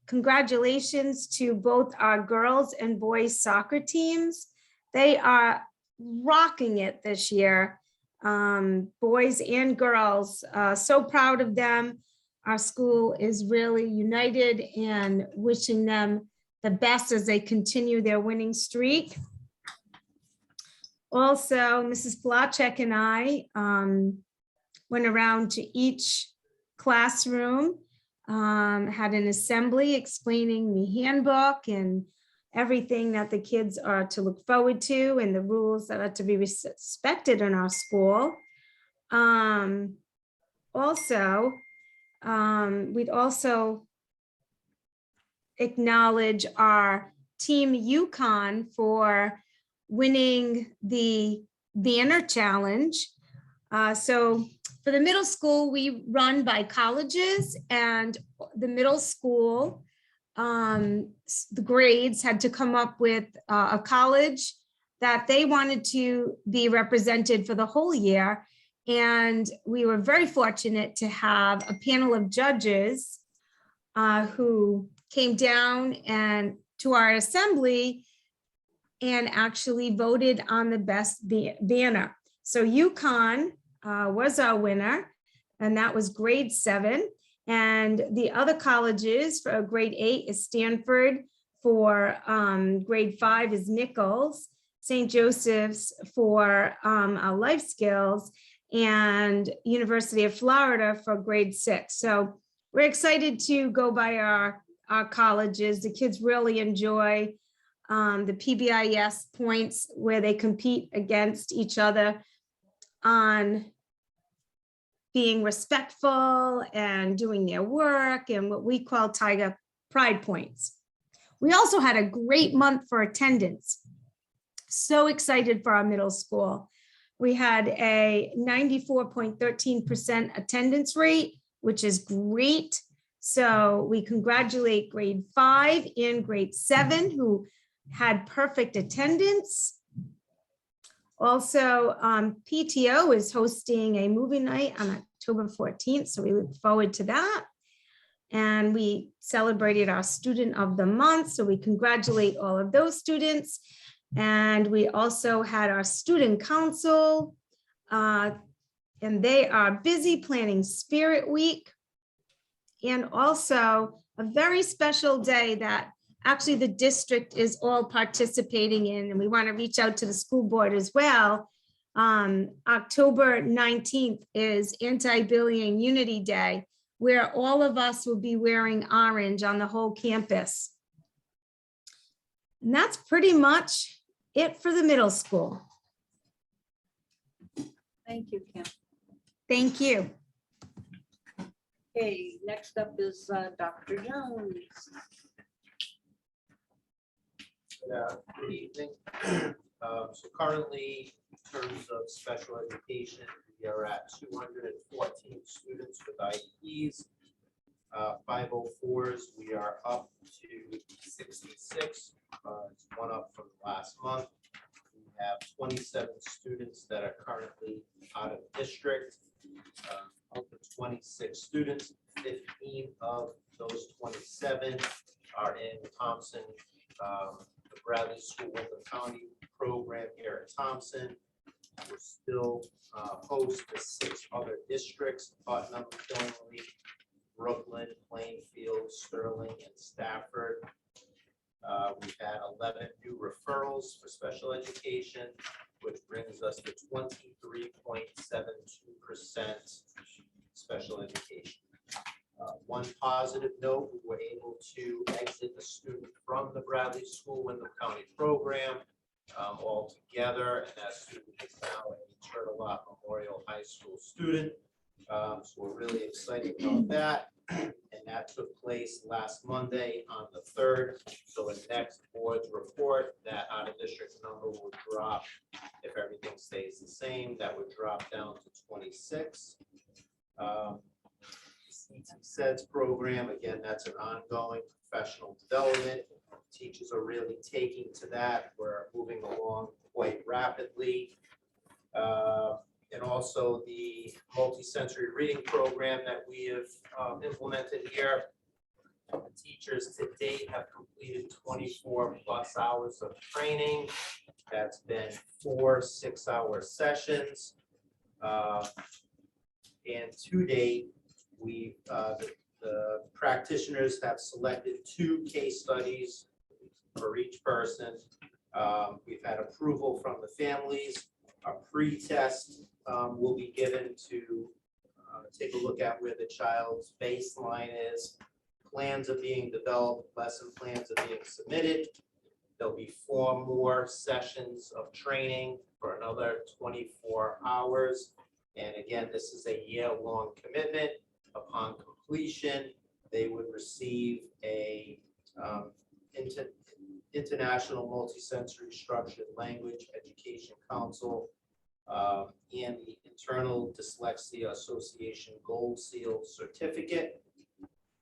congratulations to both our girls and boys soccer teams. They are rocking it this year. Boys and girls, so proud of them. Our school is really united and wishing them the best as they continue their winning streak. Also, Mrs. Blachek and I went around to each classroom, had an assembly explaining the handbook and everything that the kids are to look forward to and the rules that are to be respected in our school. We'd also acknowledge our team Yukon for winning the banner challenge. So for the middle school, we run by colleges, and the middle school, the grades had to come up with a college that they wanted to be represented for the whole year. And we were very fortunate to have a panel of judges who came down and to our assembly and actually voted on the best banner. So Yukon was our winner, and that was grade 7. And the other colleges for grade 8 is Stanford, for grade 5 is Nichols, St. Joseph's for our life skills, and University of Florida for grade 6. So we're excited to go by our colleges. The kids really enjoy the PBIS points where they compete against each other on being respectful and doing their work, and what we call Tiger Pride points. We also had a great month for attendance. So excited for our middle school. We had a 94.13% attendance rate, which is great. So we congratulate grade 5 and grade 7 who had perfect attendance. Also, PTO is hosting a movie night on October 14th, so we look forward to that. And we celebrated our student of the month, so we congratulate all of those students. And we also had our student council, and they are busy planning Spirit Week, and also a very special day that actually the district is all participating in, and we want to reach out to the school board as well. October 19th is Anti-Bullying Unity Day, where all of us will be wearing orange on the whole campus. And that's pretty much it for the middle school. Thank you, Kim. Thank you. Okay, next up is Dr. Jones. Good evening. So currently, in terms of special education, we are at 214 students with IEPs. 504s, we are up to 66. It's one up from last month. We have 27 students that are currently out of district. Of the 26 students, 15 of those 27 are in Thompson, the Bradley School Wyndham County program here at Thompson. We're still host to 6 other districts: Putnam, Findlay, Brooklyn, Plainfield, Sterling, and Stafford. We've had 11 new referrals for special education, which brings us to 23.72% special education. One positive note, we were able to exit a student from the Bradley School Wyndham County program altogether, and that student is now a Turtle Memorial High School student. So we're really excited about that. And that took place last Monday on the 3rd. So in next board's report, that out of district number will drop. If everything stays the same, that would drop down to 26. CETS program, again, that's an ongoing professional development. Teachers are really taking to that. We're moving along quite rapidly. And also the multi-sensory reading program that we have implemented here. The teachers to date have completed 24 plus hours of training. That's been 4 6-hour sessions. And to date, the practitioners have selected 2 case studies for each person. We've had approval from the families. A pre-test will be given to take a look at where the child's baseline is. Plans are being developed, lesson plans are being submitted. There'll be 4 more sessions of training for another 24 hours. And again, this is a year-long commitment. Upon completion, they would receive a International Multisensory Structured Language Education Council and the Internal Dyslexia Association Gold Seal Certificate.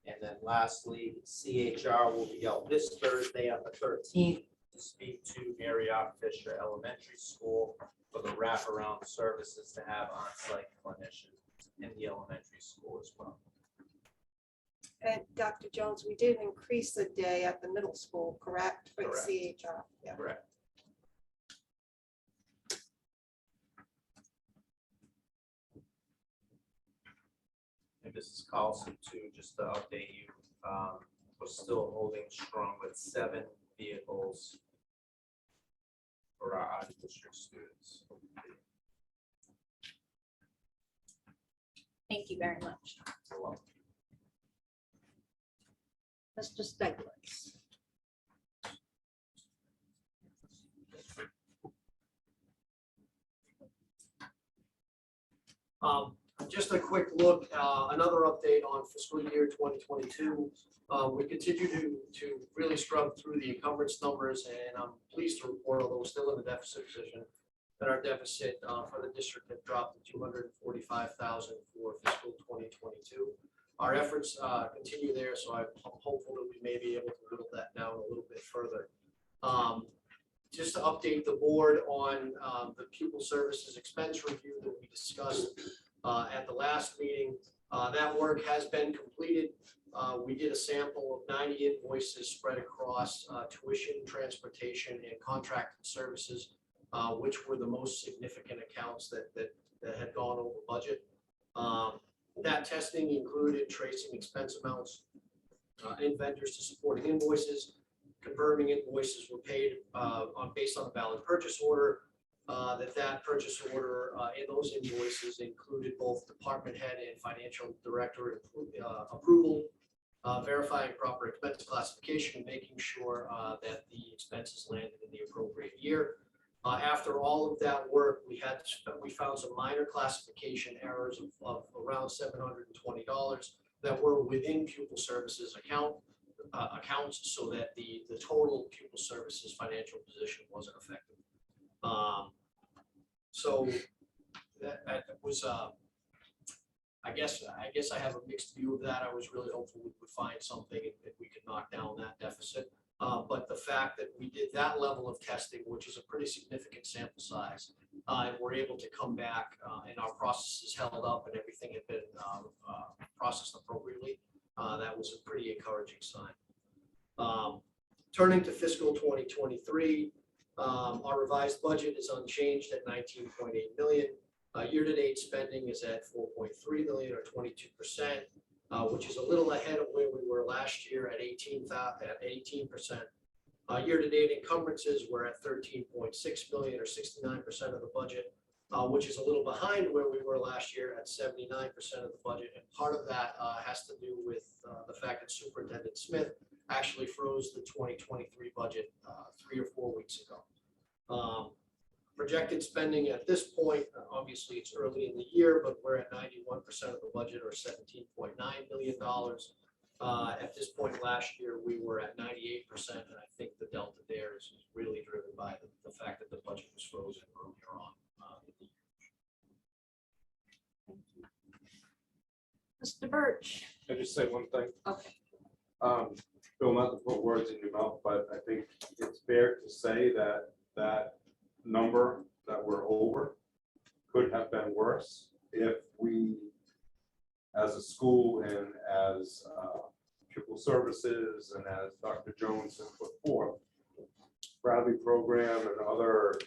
And then lastly, CHR will be out this Thursday on the 13th to speak to Marriott Fisher Elementary School for the wraparound services to have on-site clinicians in the elementary school as well. And Dr. Jones, we did increase the day at the middle school, correct? For Correct. CHR, yeah. Correct. And Mrs. Carlson too, just to update you, we're still holding strong with 7 vehicles for our out-of-district students. Thank you very much. You're welcome. Mr. Stiglitz. Just a quick look, another update on fiscal year 2022. We continue to really scrub through the encumbrance numbers, and I'm pleased to report, although we're still in the deficit position, that our deficit for the district have dropped to $245,000 for fiscal 2022. Our efforts continue there, so I'm hopeful that we may be able to whittle that down a little bit further. Just to update the board on the pupil services expense review that we discussed at the last meeting. That work has been completed. We did a sample of 90 invoices spread across tuition, transportation, and contracted services, which were the most significant accounts that had gone over budget. That testing included tracing expense amounts and vendors to supporting invoices. Confirming invoices were paid based on a valid purchase order. That purchase order and those invoices included both department head and financial director approval, verifying proper expense classification, and making sure that the expenses landed in the appropriate year. After all of that work, we found some minor classification errors of around $720 that were within pupil services accounts, so that the total pupil services financial position wasn't affected. So that was, I guess I have a mixed view of that. I was really hopeful we would find something and we could knock down that deficit. But the fact that we did that level of testing, which is a pretty significant sample size, and we're able to come back and our processes held up and everything had been processed appropriately, that was a pretty encouraging sign. Turning to fiscal 2023, our revised budget is unchanged at 19.8 million. Year-to-date spending is at 4.3 million or 22%, which is a little ahead of where we were last year at 18%. Year-to-date encumbrances were at 13.6 million or 69% of the budget, which is a little behind where we were last year at 79% of the budget. And part of that has to do with the fact that Superintendent Smith actually froze the 2023 budget 3 or 4 weeks ago. Projected spending at this point, obviously it's early in the year, but we're at 91% of the budget or $17.9 million. At this point last year, we were at 98%, and I think the delta there is really driven by the fact that the budget was frozen earlier on. Mr. Birch. Can I just say one thing? Okay. Bill, not to put words in your mouth, but I think it's fair to say that number that we're over could have been worse if we, as a school and as pupil services and as Dr. Jones has put forth, Bradley program and other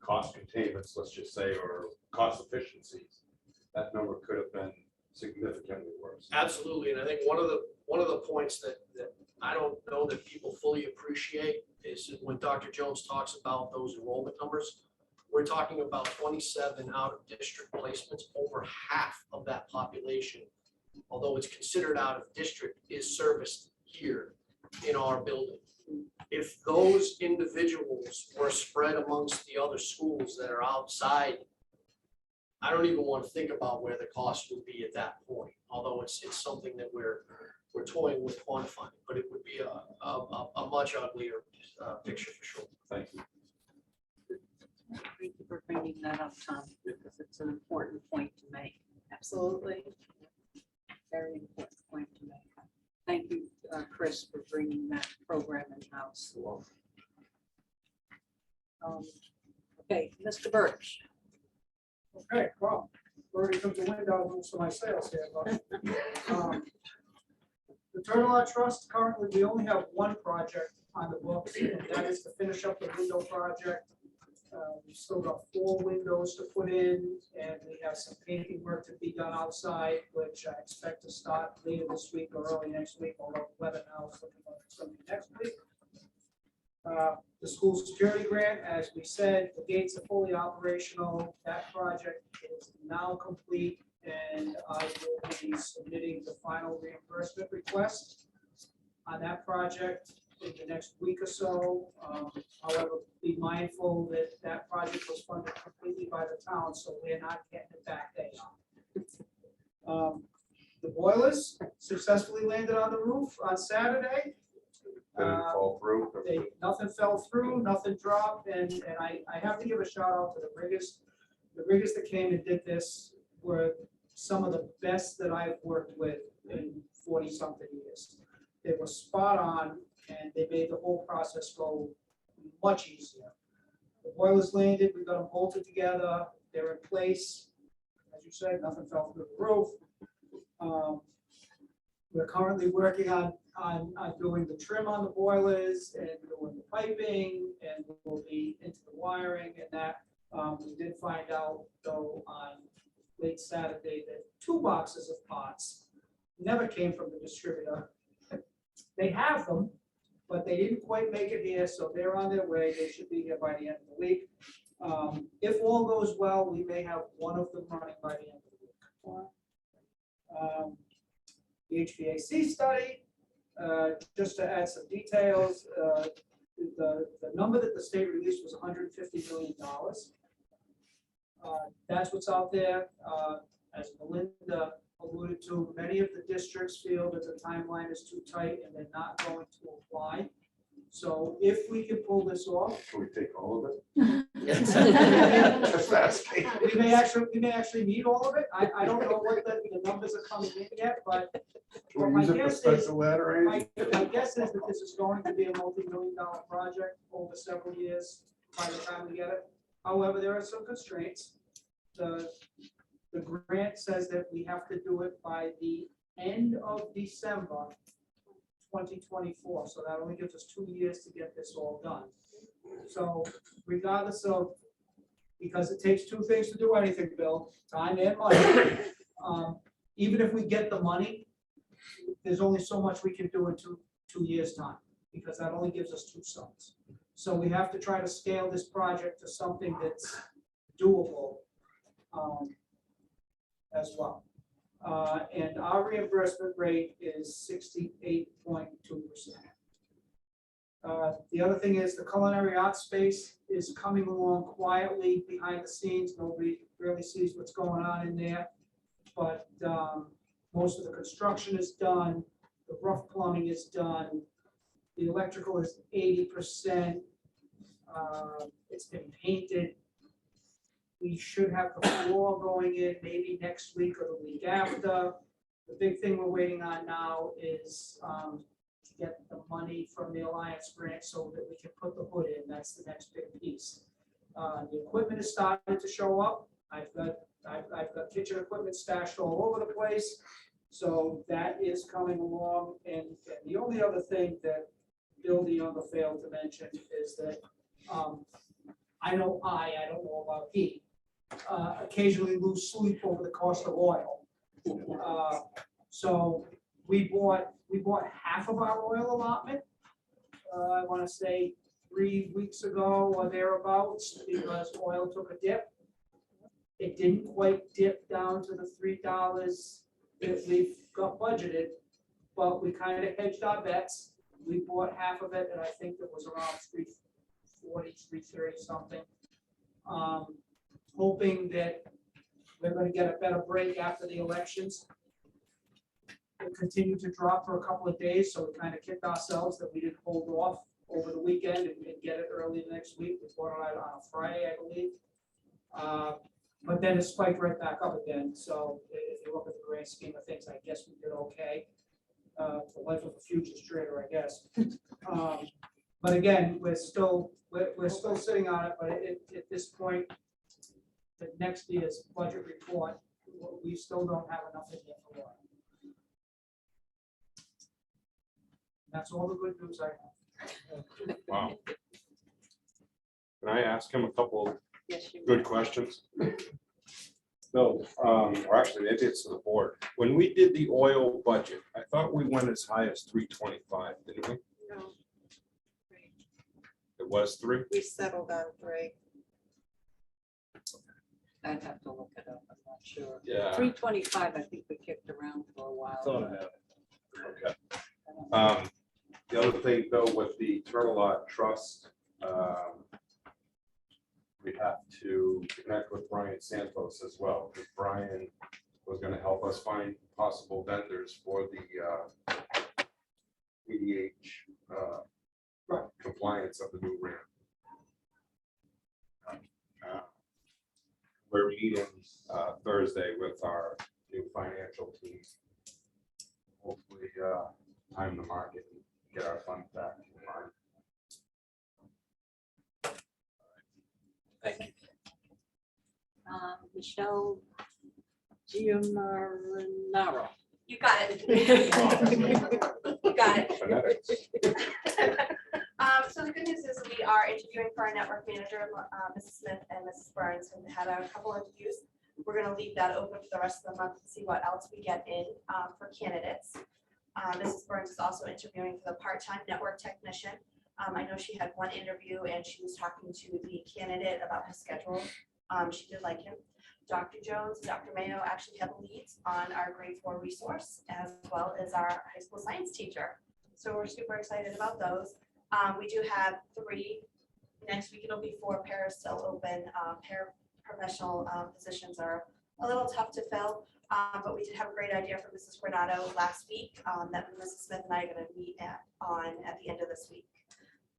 cost containments, let's just say, or cost efficiencies, that number could have been significantly worse. Absolutely, and I think one of the points that I don't know that people fully appreciate is when Dr. Jones talks about those enrollment numbers. We're talking about 27 out-of-district placements. Over half of that population, although it's considered out of district, is serviced here in our building. If those individuals were spread amongst the other schools that are outside, I don't even want to think about where the cost would be at that point, although it's something that we're toying with quantifying, but it would be a much uglier picture for sure. Thank you. Thank you for bringing that up, Tom, because it's an important point to make. Absolutely. Very important point to make. Thank you, Chris, for bringing that program in-house. Okay, Mr. Birch. Okay, well, already took the wind out of most of my sails here, but the Turtle Art Trust, currently, we only have one project on the books, and that is to finish up the window project. We've still got 4 windows to put in, and we have some painting work to be done outside, which I expect to start later this week or early next week, although weather now is looking like it's going to be next week. The school security grant, as we said, the gates are fully operational. That project is now complete, and I will be submitting the final reimbursement request on that project in the next week or so. However, be mindful that that project was funded completely by the town, so we're not getting it back there. The boilers successfully landed on the roof on Saturday. Didn't fall through. Nothing fell through, nothing dropped, and I have to give a shout out to the riggers. The riggers that came and did this were some of the best that I've worked with in 40-something years. They were spot on, and they made the whole process go much easier. The boilers landed, we got them bolted together, they're in place. As you said, nothing fell through the roof. We're currently working on doing the trim on the boilers and doing the piping, and we'll be into the wiring and that. We did find out though on late Saturday that 2 boxes of pots never came from the distributor. They have them, but they didn't quite make it here, so they're on their way. They should be here by the end of the week. If all goes well, we may have one of them running by the end of the week. The HVAC study, just to add some details, the number that the state released was $150 million. That's what's out there. As Melinda alluded to, many of the districts feel that the timeline is too tight and they're not going to apply. So if we can pull this off. Can we take all of it? Just asking. We may actually need all of it. I don't know what the numbers are coming in yet, but Can we use it for special ladder? my guess is that this is going to be a multi-million-dollar project over several years by the time we get it. However, there are some constraints. The grant says that we have to do it by the end of December 2024, so that only gives us 2 years to get this all done. So regardless of, because it takes 2 things to do anything, Bill, time and money. Even if we get the money, there's only so much we can do in two years' time, because that only gives us 2 sites. So we have to try to scale this project to something that's doable as well. And our reimbursement rate is 68.2%. The other thing is the culinary arts space is coming along quietly behind the scenes. Nobody really sees what's going on in there. But most of the construction is done. The rough plumbing is done. The electrical is 80%. It's been painted. We should have the floor going in maybe next week or the week after. The big thing we're waiting on now is to get the money from the Alliance grant so that we can put the hood in. That's the next big piece. The equipment has started to show up. I've got kitchen equipment stashed all over the place. So that is coming along. And the only other thing that Bill DeYoung failed to mention is that I don't know about he, occasionally lose sleep over the cost of oil. So we bought half of our oil allotment. I want to say 3 weeks ago or thereabouts, because oil took a dip. It didn't quite dip down to the $3 that we've got budgeted, but we kind of hedged our bets. We bought half of it, and I think it was around $3.40, $3.30 something. Hoping that we're going to get a better break after the elections. It continued to drop for a couple of days, so we kind of kicked ourselves that we didn't hold off over the weekend and get it early next week. We bought it on a Friday, I believe. But then it spiked right back up again. So if you look at the grand scheme of things, I guess we did okay. The life of a futures trader, I guess. But again, we're still sitting on it. But at this point, the next year's budget report, we still don't have enough in there for oil. That's all the good news I have. Wow. Can I ask him a couple Yes, you good questions? So, or actually, maybe it's to the board. When we did the oil budget, I thought we went as high as 325, didn't we? No, It was 3? we settled on 3. I'd have to look it up, I'm not sure. Yeah. 325, I think we kicked around for a while. Okay. The other thing, though, with the Turtle Lot Trust, we have to connect with Brian Santos as well, because Brian was going to help us find possible vendors for the EDH compliance of the new ramp. We're meeting Thursday with our new financial team. Hopefully, time the market and get our funds back in line. Thank you. Michelle Giamarinaro. You got it. You got it. Phonetics. So the good news is we are interviewing for our network manager, Mrs. Smith and Mrs. Burns, and had a couple interviews. We're going to leave that open for the rest of the month to see what else we get in for candidates. Mrs. Burns is also interviewing for the part-time network technician. I know she had one interview and she was talking to the candidate about his schedule. She did like him. Dr. Jones and Dr. Mayo actually have leads on our grade 4 resource, as well as our high school science teacher. So we're super excited about those. We do have 3. Next week it'll be 4 pairs still open. Paraprofessional positions are a little tough to fill, but we did have a great idea from Mrs. Granado last week that Mrs. Smith and I are going to meet at the end of this week.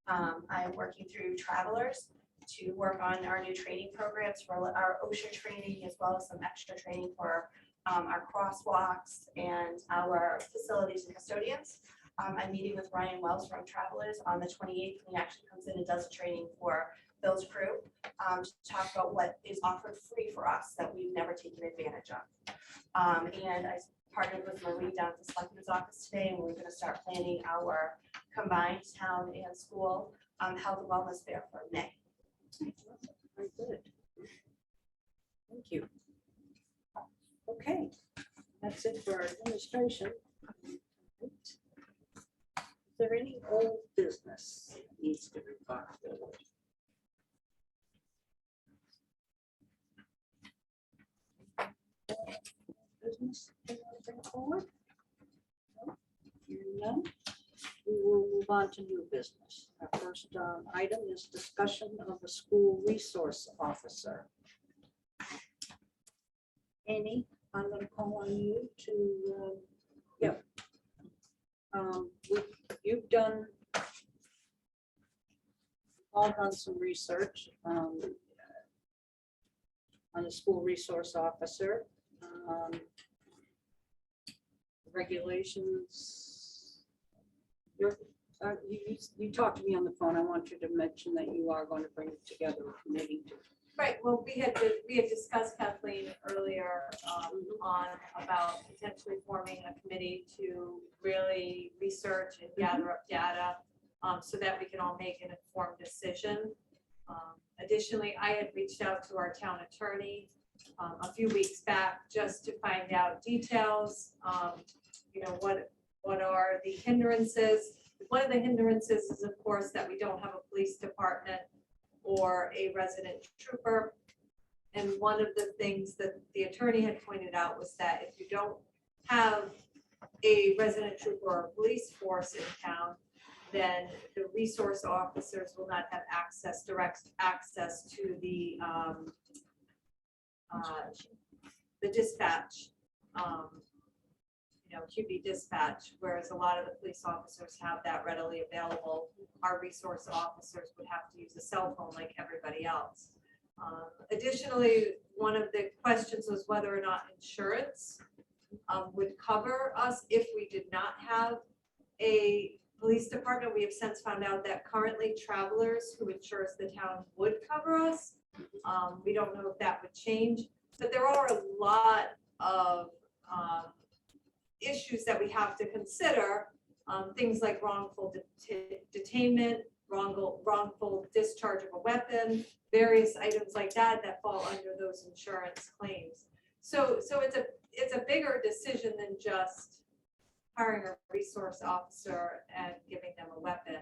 I am working through Travelers to work on our new training programs for our OSHA training, as well as some extra training for our crosswalks and our facilities and custodians. I'm meeting with Ryan Wells from Travelers on the 28th, and he actually comes in and does a training for Bill's crew to talk about what is offered free for us that we've never taken advantage of. And I partnered with Marie down at the Selectman's office today, and we're going to start planning our combined town and school health and wellness fair for May. Very good. Thank you. Okay, that's it for our administration. Is there any old business that needs to be brought forward? Business you want to bring forward? No? Hearing none, we will move on to new business. Our first item is discussion of the school resource officer. Amy, I'm going to call on you to, you've done, all done some research on the school resource officer. Regulations, you're You talked to me on the phone. I want you to mention that you are going to bring together a committee to. Right, well, we had discussed, Kathleen, earlier on about potentially forming a committee to really research and gather up data so that we can all make an informed decision. Additionally, I had reached out to our town attorney a few weeks back just to find out details. You know, what are the hindrances? One of the hindrances is, of course, that we don't have a police department or a resident trooper. And one of the things that the attorney had pointed out was that if you don't have a resident trooper or police force in town, then the resource officers will not have direct access to the dispatch, QB dispatch, whereas a lot of the police officers have that readily available. Our resource officers would have to use a cell phone like everybody else. Additionally, one of the questions was whether or not insurance would cover us if we did not have a police department. We have since found out that currently Travelers, who insures the town, would cover us. We don't know if that would change, but there are a lot of issues that we have to consider, things like wrongful detainment, wrongful discharge of a weapon, various items like that that fall under those insurance claims. So it's a bigger decision than just hiring a resource officer and giving them a weapon.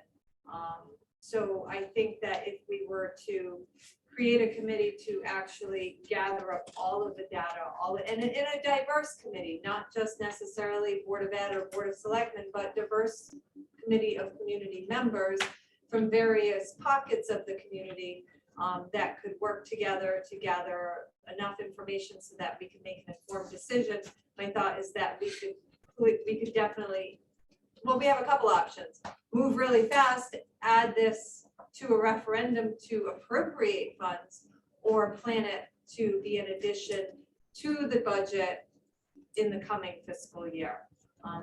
So I think that if we were to create a committee to actually gather up all of the data, and in a diverse committee, not just necessarily Board of Ed or Board of Selectmen, but diverse committee of community members from various pockets of the community that could work together to gather enough information so that we can make an informed decision. My thought is that we could definitely, well, we have a couple options. Move really fast, add this to a referendum to appropriate funds, or plan it to be an addition to the budget in the coming fiscal year.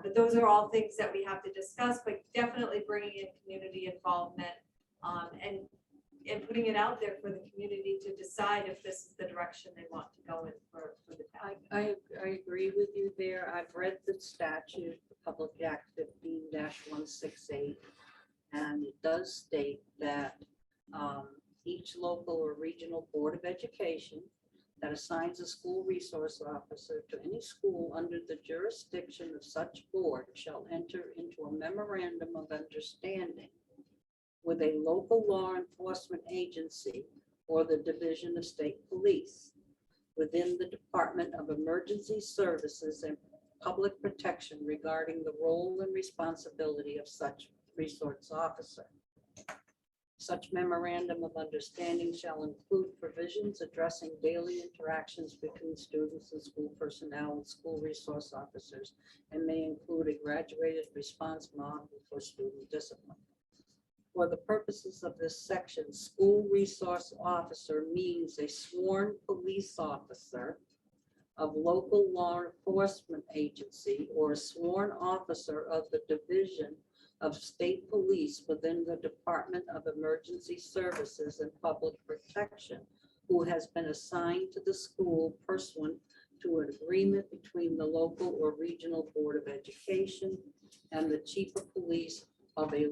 But those are all things that we have to discuss, but definitely bringing in community involvement and putting it out there for the community to decide if this is the direction they want to go in for the town. I agree with you there. I've read the statute, the Public Act 15-168, and it does state that each local or regional Board of Education that assigns a school resource officer to any school under the jurisdiction of such board shall enter into a memorandum of understanding with a local law enforcement agency or the Division of State Police within the Department of Emergency Services and Public Protection regarding the role and responsibility of such resource officer. Such memorandum of understanding shall include provisions addressing daily interactions between students and school personnel and school resource officers, and may include a graduated response model for student discipline. For the purposes of this section, school resource officer means a sworn police officer of local law enforcement agency or a sworn officer of the Division of State Police within the Department of Emergency Services and Public Protection, who has been assigned to the school pursuant to an agreement between the local or regional Board of Education and the Chief of Police of a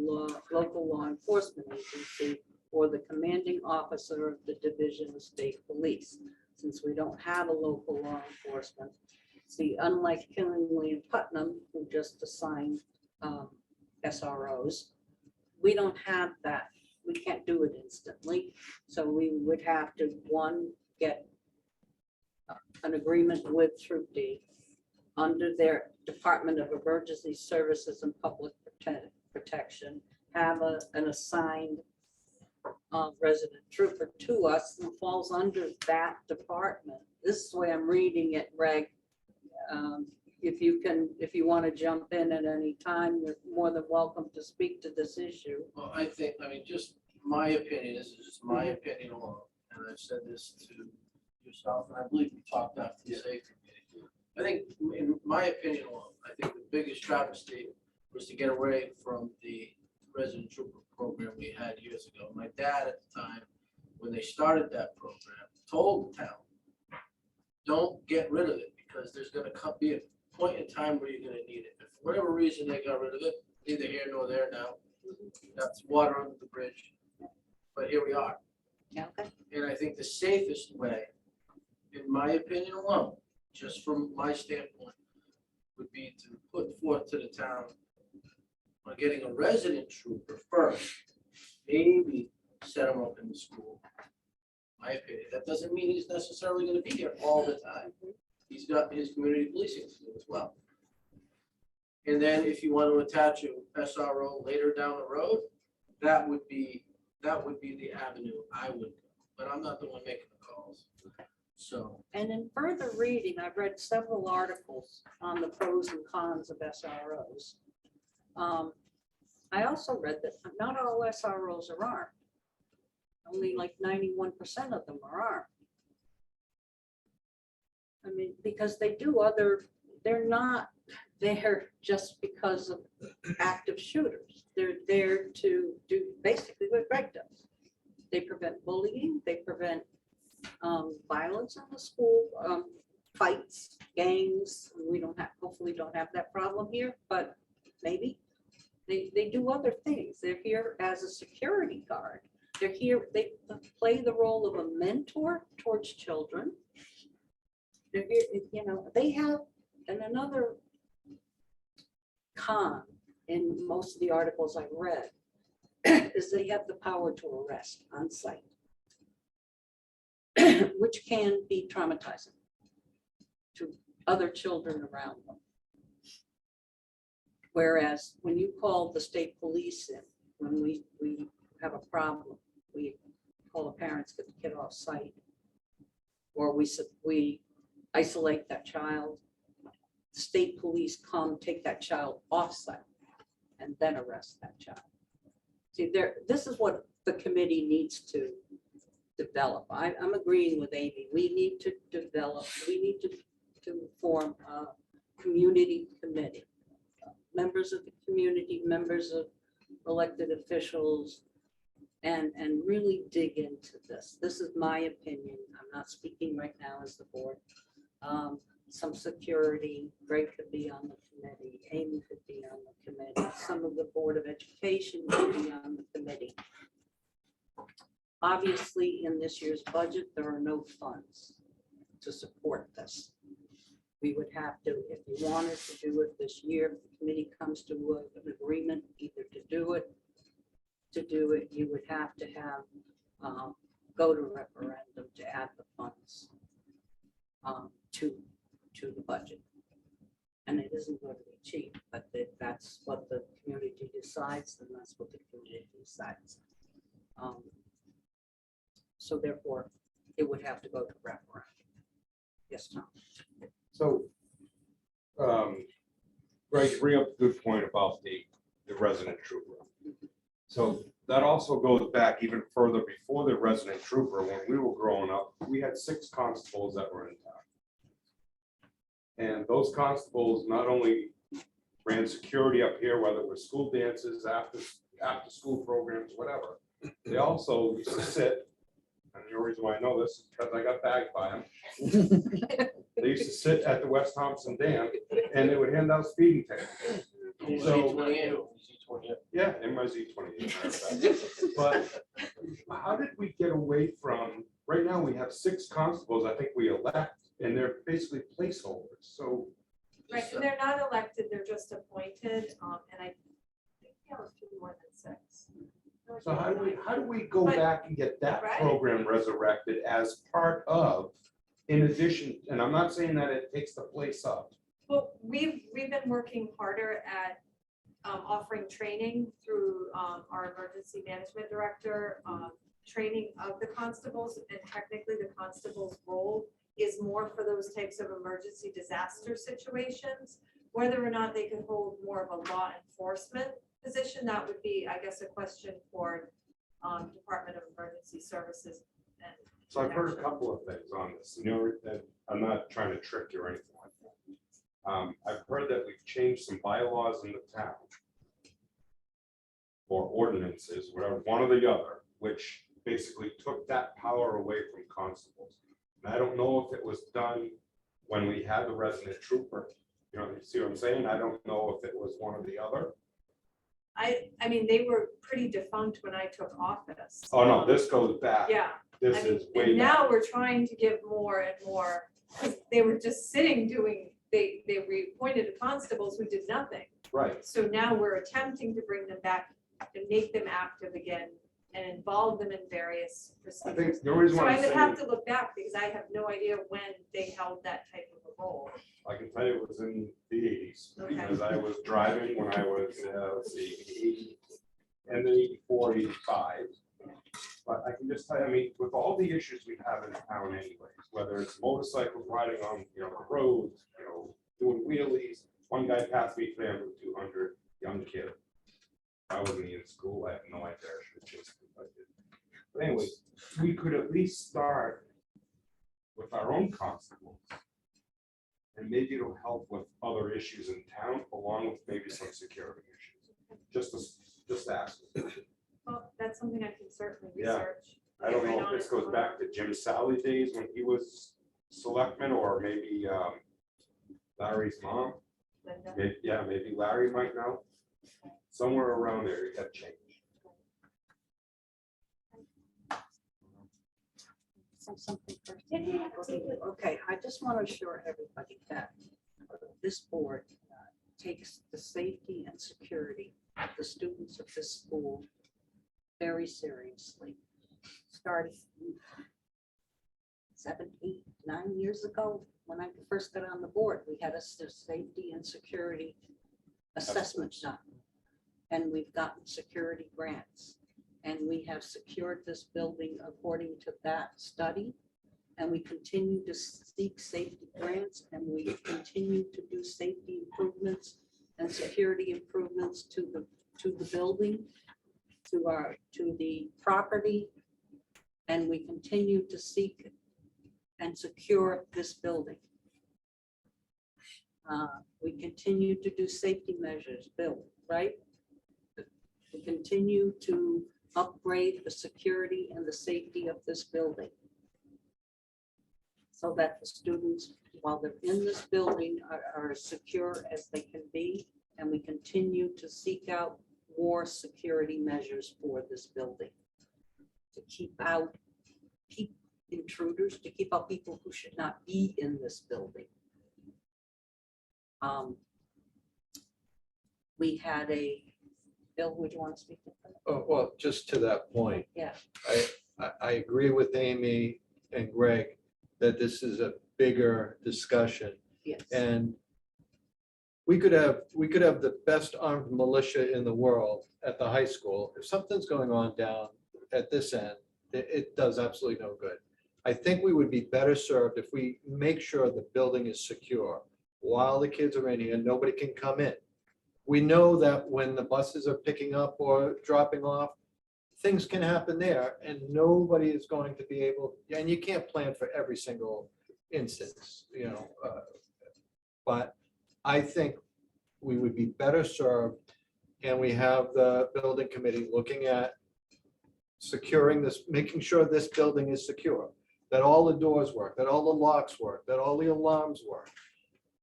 local law enforcement agency or the commanding officer of the Division of State Police. Since we don't have a local law enforcement, see, unlike Killingly and Putnam, who just assigned SROs, we don't have that. We can't do it instantly. So we would have to, one, get an agreement with Troop D under their Department of Emergency Services and Public Protection, have an assigned resident trooper to us who falls under that department. This is the way I'm reading it, Greg. If you want to jump in at any time, you're more than welcome to speak to this issue. Well, I mean, just my opinion, this is just my opinion alone, and I've said this to yourself, and I believe we talked after the safety meeting. I think, in my opinion alone, I think the biggest travesty was to get away from the resident trooper program we had years ago. My dad at the time, when they started that program, told the town, don't get rid of it because there's gonna be a point in time where you're gonna need it. If for whatever reason they got rid of it, neither here nor there now. That's water under the bridge. But here we are. Yeah, okay. And I think the safest way, in my opinion alone, just from my standpoint, would be to put forth to the town on getting a resident trooper first, maybe set him up in the school. My opinion, that doesn't mean he's necessarily gonna be here all the time. He's got his community policing to do as well. And then if you want to attach a SRO later down the road, that would be the avenue I would go, but I'm not the one making the calls. So, And in further reading, I've read several articles on the pros and cons of SROs. I also read that not all SROs are armed. Only like 91% of them are armed. I mean, because they do they're not there just because of active shooters. They're there to do basically what Greg does. They prevent bullying, they prevent violence in the school, fights, gangs. We hopefully don't have that problem here, but maybe. They do other things. They're here as a security guard. They're here, they play the role of a mentor towards children. They're here, they have, and another con in most of the articles I've read is they have the power to arrest on site, which can be traumatizing to other children around them. Whereas when you call the state police in, when we have a problem, we call the parents, get the kid off site, or we isolate that child. State police come take that child off site and then arrest that child. See, this is what the committee needs to develop. I'm agreeing with Amy. We need to develop, we need to form a community committee. Members of the community, members of elected officials, and really dig into this. This is my opinion. I'm not speaking right now as the board. Some security, Greg could be on the committee, Amy could be on the committee, some of the Board of Education could be on the committee. Obviously, in this year's budget, there are no funds to support this. We would have to, if you wanted to do it this year, if the committee comes to an agreement either to do it, you would have to have go to referendum to add the funds to the budget. And it isn't going to be cheap, but that's what the community decides, and that's what the community decides. So therefore, it would have to go to referendum. Yes, Tom. So, Greg, you bring up a good point about the resident trooper. So that also goes back even further before the resident trooper. When we were growing up, we had 6 constables that were in town. And those constables not only ran security up here, whether it was school dances, after school programs, whatever, they also used to sit, and the reason why I know this is because I got bagged by them. They used to sit at the West Thompson Dam and they would hand out speeding tickets. So, yeah, in my Z28. But how did we get away from, right now we have 6 constables, I think we elect, and they're basically placeholders, so. Right, and they're not elected, they're just appointed, and I think there are a few more than 6. So how do we go back and get that Right. program resurrected as part of, in addition, and I'm not saying that it takes the place up. Well, we've been working harder at offering training through our emergency management director, training of the constables, and technically the constable's role is more for those types of emergency disaster situations. Whether or not they can hold more of a law enforcement position, that would be, I guess, a question for Department of Emergency Services. So I've heard a couple of things on this, that I'm not trying to trick you or anything like that. I've heard that we've changed some bylaws in the town or ordinances, whatever, one or the other, which basically took that power away from constables. And I don't know if it was done when we had the resident trooper, you know, you see what I'm saying? I don't know if it was one or the other. I mean, they were pretty defunct when I took office. Oh, no, this goes back. Yeah. This I mean, is way and now back. we're trying to give more and more, 'cause they were just sitting doing, they reappointed constables who did nothing. Right. So now we're attempting to bring them back and make them active again and involve them in various I procedures. think the reason So why I I'm would have saying, to look back because I have no idea when they held that type of a role. I can tell you it was in the 80s, Okay. because I was driving when I was, let's see, 80 and then 84, 85. But I can just tell you, I mean, with all the issues we have in town anyways, whether it's motorcycles riding on, you know, the roads, you know, doing wheelies. One guy passed me today on Route 200, young kid. I wasn't in school, I have no idea. I should have chased him if I did. But anyways, we could at least start with our own constables. And maybe it'll help with other issues in town, along with maybe some security issues. Just ask. Well, that's something I can certainly Yeah. research. I don't Right know on if this it. goes back to Jim Sally days when he was selectman, or maybe Larry's mom. Linda. Maybe Larry might know. Somewhere around there, it got changed. Say something first. Okay, I just want to assure everybody that this board takes the safety and security of the students of this school very seriously. Starting 7, 8, 9 years ago, when I first got on the board, we had a safety and security assessment done. And we've gotten security grants. And we have secured this building according to that study. And we continue to seek safety grants, and we continue to do safety improvements and security improvements to the building, to the property. And we continue to seek and secure this building. We continue to do safety measures, Bill, right? We continue to upgrade the security and the safety of this building, so that the students, while they're in this building, are as secure as they can be. And we continue to seek out more security measures for this building, to keep out intruders, to keep out people who should not be in this building. We had Bill, would you want to speak to that? Oh, well, just to that point. Yeah. I agree with Amy and Greg that this is a bigger discussion. Yes. And we could have the best armed militia in the world at the high school. If something's going on down at this end, it does absolutely no good. I think we would be better served if we make sure the building is secure while the kids are in here, nobody can come in. We know that when the buses are picking up or dropping off, things can happen there and nobody is going to be able, and you can't plan for every single instance, you know. But I think we would be better served, and we have the building committee looking at securing this, making sure this building is secure, that all the doors work, that all the locks work, that all the alarms work.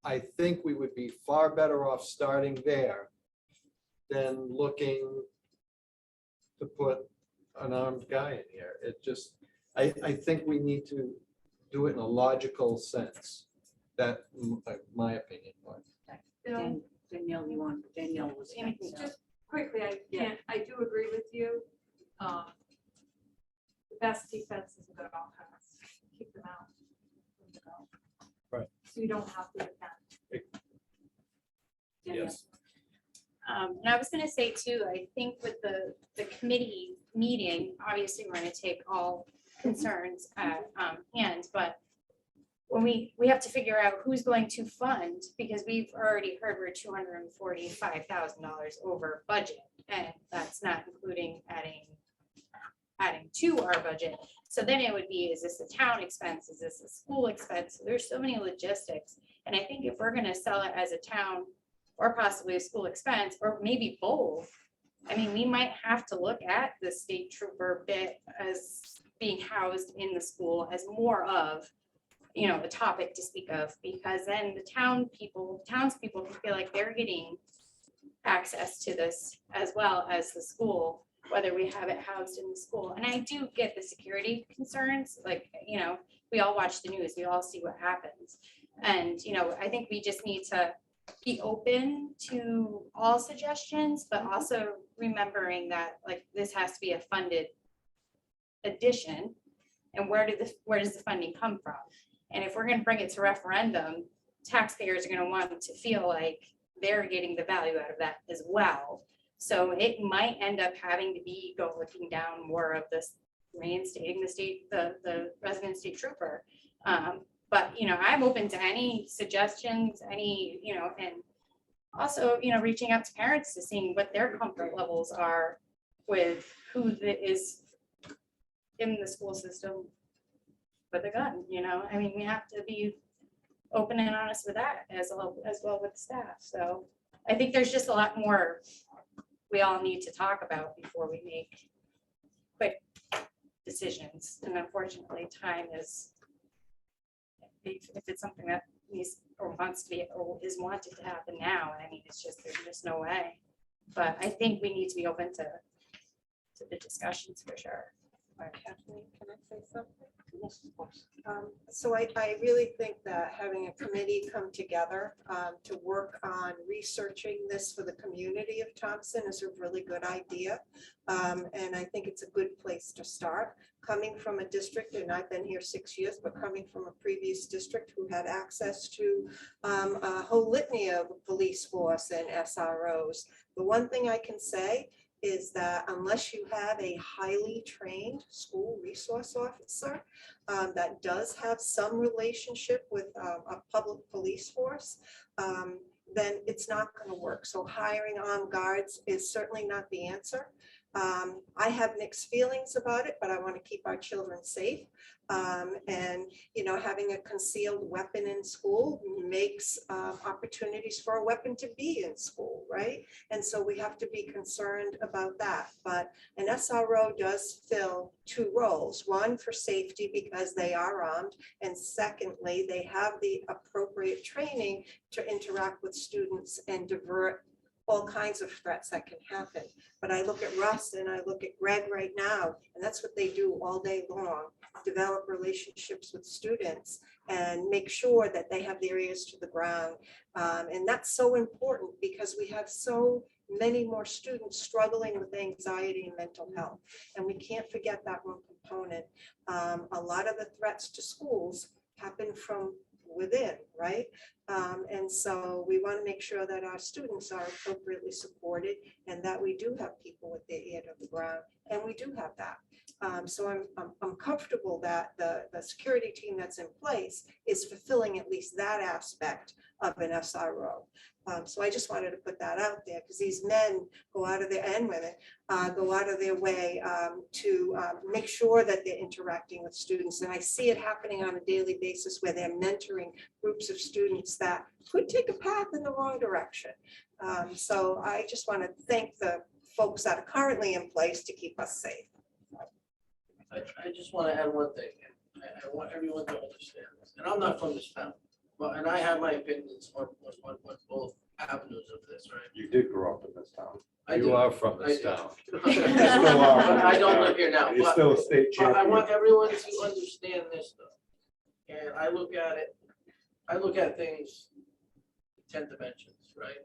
I think we would be far better off starting there than looking to put an armed guy in here. It just, I think we need to do it in a logical sense. That, my opinion. Bill, Danielle, Danielle was. just quickly, I do agree with you. The best defense is a good offense. Keep them out. Right. So you don't have to defend. Yes. And I was gonna say too, I think with the committee meeting, obviously we're gonna take all concerns at hand, but when we have to figure out who's going to fund, because we've already heard we're $245,000 over budget, and that's not including adding to our budget. So then it would be, is this a town expense? Is this a school expense? There's so many logistics. And I think if we're gonna sell it as a town or possibly a school expense, or maybe both, I mean, we might have to look at the state trooper bit as being housed in the school as more of, you know, a topic to speak of, because then the townspeople can feel like they're getting access to this as well as the school, whether we have it housed in the school. And I do get the security concerns, like, you know, we all watch the news, we all see what happens. And, you know, I think we just need to be open to all suggestions, but also remembering that like this has to be a funded addition. And where does the funding come from? And if we're gonna bring it to referendum, taxpayers are gonna want to feel like they're getting the value out of that as well. So it might end up having to be looking down more of this reinstating the resident state trooper. But, you know, I'm open to any suggestions, any, you know, and also, you know, reaching out to parents to seeing what their comfort levels are with who is in the school system with a gun, you know, I mean, we have to be open and honest with that as well with staff. So I think there's just a lot more we all need to talk about before we make quick decisions. And unfortunately, time is, if it's something that needs or wants to be or is wanted to happen now, I mean, it's just, there's just no way. But I think we need to be open to the discussions for sure. Kathleen, can I say something? Yes, of course. So I really think that having a committee come together to work on researching this for the community of Thompson is a really good idea. And I think it's a good place to start. Coming from a district, and I've been here 6 years, but coming from a previous district who had access to a whole litany of police force and SROs, the one thing I can say is that unless you have a highly trained school resource officer that does have some relationship with a public police force, then it's not going to work. So hiring armed guards is certainly not the answer. I have mixed feelings about it, but I want to keep our children safe. And, you know, having a concealed weapon in school makes opportunities for a weapon to be in school, right? And so we have to be concerned about that. But an SRO does fill two roles, one for safety because they are armed, and secondly, they have the appropriate training to interact with students and divert all kinds of threats that can happen. But I look at Russ and I look at Greg right now, and that's what they do all day long, develop relationships with students and make sure that they have their ears to the ground. And that's so important because we have so many more students struggling with anxiety and mental health. And we can't forget that one component. A lot of the threats to schools happen from within, right? And so we want to make sure that our students are appropriately supported and that we do have people with their ear to the ground, and we do have that. So I'm comfortable that the security team that's in place is fulfilling at least that aspect of an SRO. So I just wanted to put that out there because these men go out of their, and women go out of their way to make sure that they're interacting with students. And I see it happening on a daily basis where they're mentoring groups of students that could take a path in the wrong direction. So I just want to thank the folks that are currently in place to keep us safe. I just want to add one thing. I want everyone to understand this, and I'm not from this town, but, and I have my opinions on both avenues of this, right? You did grow up in this town. You are from this town. But I don't live here now. You're but- still a state but I champion. want everyone to understand this though. And I look at things in 10 dimensions, right?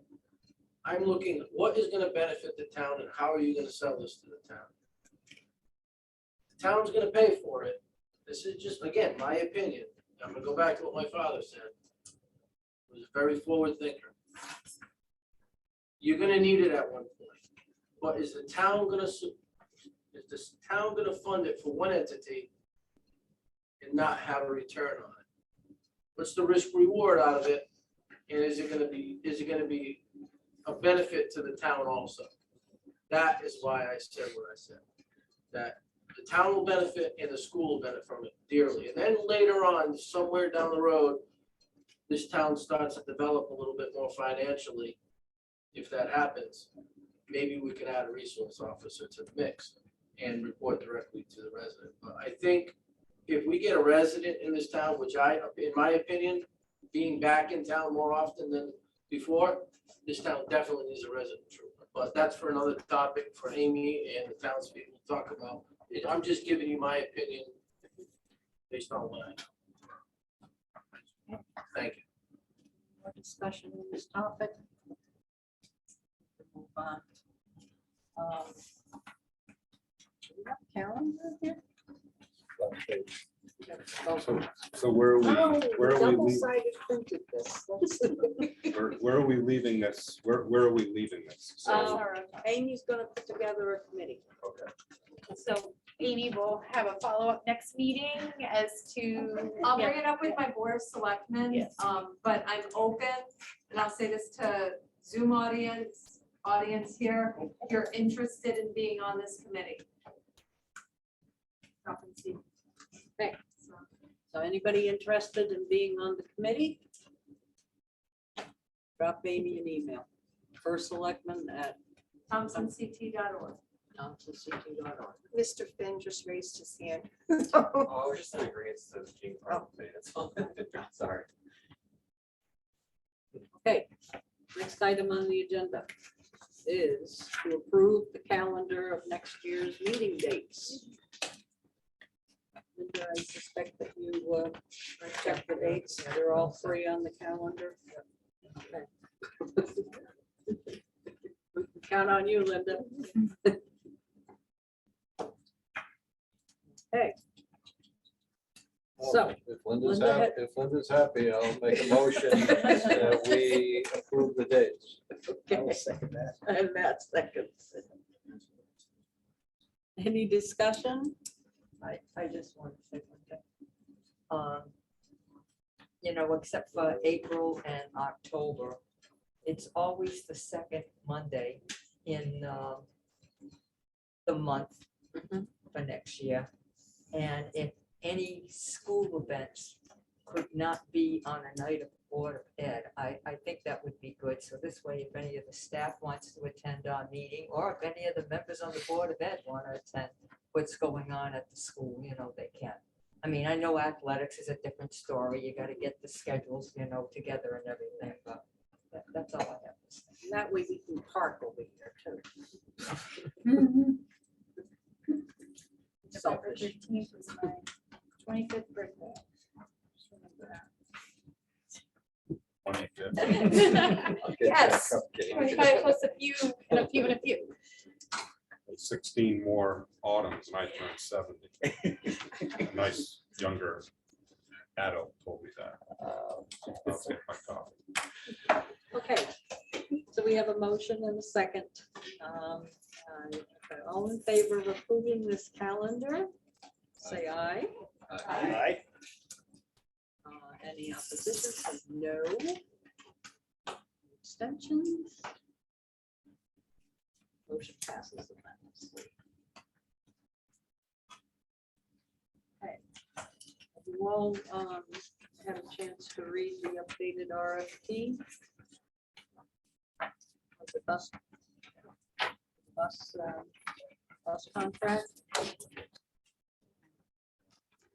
I'm looking at what is gonna benefit the town and how are you gonna sell this to the town? The town's gonna pay for it. This is just, again, my opinion. I'm gonna go back to what my father said. He was a very forward thinker. You're gonna need it at one point, but is the town gonna fund it for one entity and not have a return on it? What's the risk reward out of it? And is it gonna be a benefit to the town also? That is why I said what I said, that the town will benefit and the school will benefit from it dearly. And then later on, somewhere down the road, this town starts to develop a little bit more financially. If that happens, maybe we could add a resource officer to the mix and report directly to the resident. But I think if we get a resident in this town, which in my opinion, being back in town more often than before, this town definitely needs a resident trooper. But that's for another topic for Amy and the townspeople to talk about. I'm just giving you my opinion based on what I know. Thank you. More discussion on this topic? Move on. Do we have a calendar here? So where are we, Oh, where are we, double-sided printed this. where are we leaving this? Where are we leaving this? So, Amy's gonna put together a committee. okay. So Amy will have a follow-up next meeting as to. I'll bring it up with my board of selectmen, Yes. but I'm open, and I'll say this to Zoom audience here, if you're interested in being on this committee. Drop and see. Okay. So anybody interested in being on the committee? Drop Amy an email. First selectman at ThompsonCT.org. thompsonct.org. Mr. Finn just raised his hand. Oh, I was just in agreement to Jean probably, that's all. Sorry. Okay, next item on the agenda is to approve the calendar of next year's meeting dates. Linda, I suspect that you check the dates. They're all three on the calendar. Okay. We can count on you, Linda. Okay. So, If Linda's Linda happy, if Linda's happy, I'll make a motion that we approve the dates. okay, second that. and that's second. Any discussion? I just want to say one thing. You know, except for April and October, it's always the second Monday in the month for next year. And if any school events could not be on a night of Board of Ed, I think that would be good. So this way, if any of the staff wants to attend our meeting, or if any of the members on the Board of Ed want to attend what's going on at the school, you know, they can. I mean, I know athletics is a different story. You got to get the schedules, you know, together and everything, but that's all I have to say. That way we can park over here too. November 13th was my 25th birthday. Just remember that. 25th. Yes, 25 plus a few and a few and a few. 16 more autumns and I turned 70. A nice younger adult told me that. I'll take my coffee. Okay, so we have a motion and a second. All in favor of approving this calendar, say aye. Aye. Any opposition, say no. Abstentions? Motion passes unanimously. Okay. Have you all had a chance to read the updated RFP? Of the bus contract?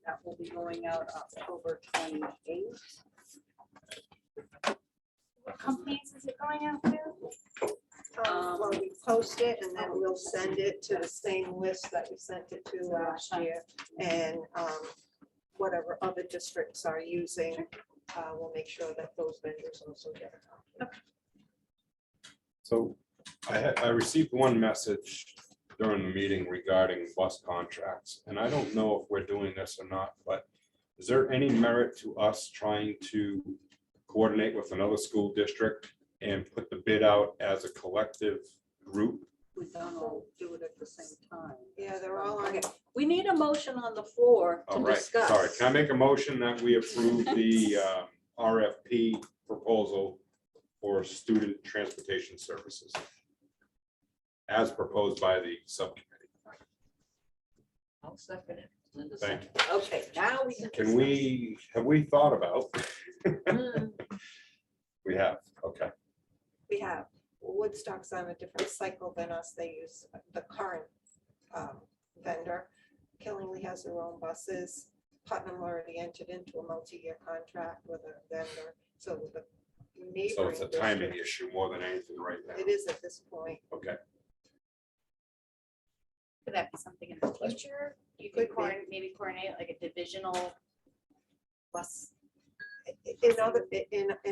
That will be going out October 28th. What companies is it going out to? Well, we post it and then we'll send it to the same list that we sent it to last year. And whatever other districts are using, we'll make sure that those vendors also get it. So I received one message during the meeting regarding bus contracts, and I don't know if we're doing this or not, but is there any merit to us trying to coordinate with another school district and put the bid out as a collective group? We don't all do it at the same time. Yeah, they're all on. Okay, we need a motion on the floor to All right, discuss. sorry. Can I make a motion that we approve the RFP proposal for student transportation services as proposed by the subcommittee? I'll second it. Linda Thank second. you. Okay, now we can. Can have we thought about? discuss. We have, okay. We have. Woodstock's on a different cycle than us. They use the current vendor. Killingly has their own buses. Putnam already entered into a multi-year contract with a vendor, so the neighboring. So it's a timing districts- issue more than anything right now. It is at this point. Okay. Could that be something in the future? You could maybe coordinate like a divisional bus. In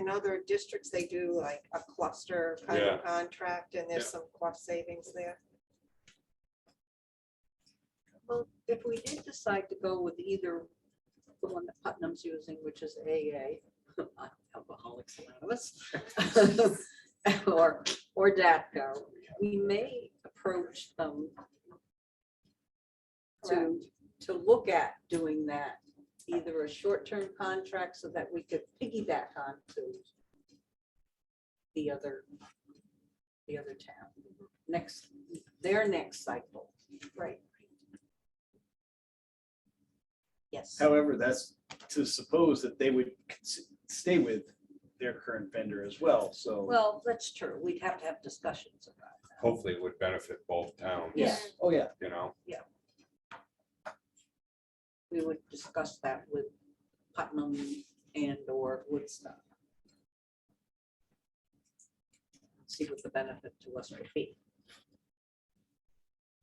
other districts, they do like a cluster kind Yeah. of contract, and there's Yeah. some cost savings there. Well, if we did decide to go with either the one that Putnam's using, which is AA, Alcoholics Anonymous, or DATCO, we may approach them to look at doing that, either a short-term contract so that we could piggyback on to the other town, their next cycle. Right. Yes. However, that's to suppose that they would stay with their current vendor as well, so. Well, that's true. We'd have to have discussions about that. Hopefully it would benefit both towns. Yeah. Oh, yeah. You know, We would discuss that with Putnam and or Woodstock. See what the benefit to us would be.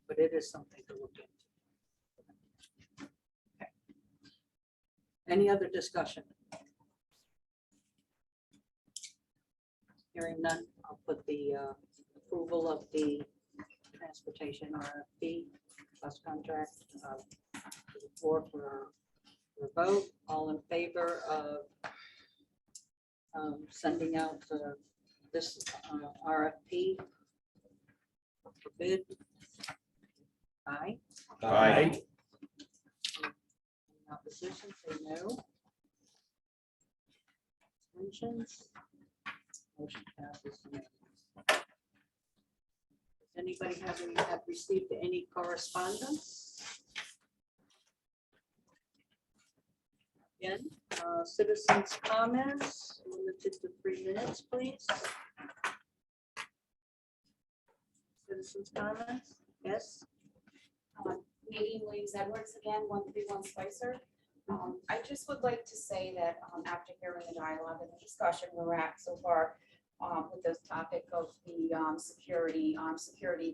But it is something to look into. Okay. Any other discussion? Hearing none, I'll put the approval of the transportation RFP bus contract to the floor for vote. All in favor of sending out this RFP for bid? Aye. Aye. Opposition, say no. Abstentions? Motion passes unanimously. Does anybody have received any correspondence? Again, citizens' comments, limited to 3 minutes, please. Citizens' comments, yes? Nadine Williams Edwards again, 131 Spicer. I just would like to say that after hearing the dialogue and the discussion we're at so far with this topic of the security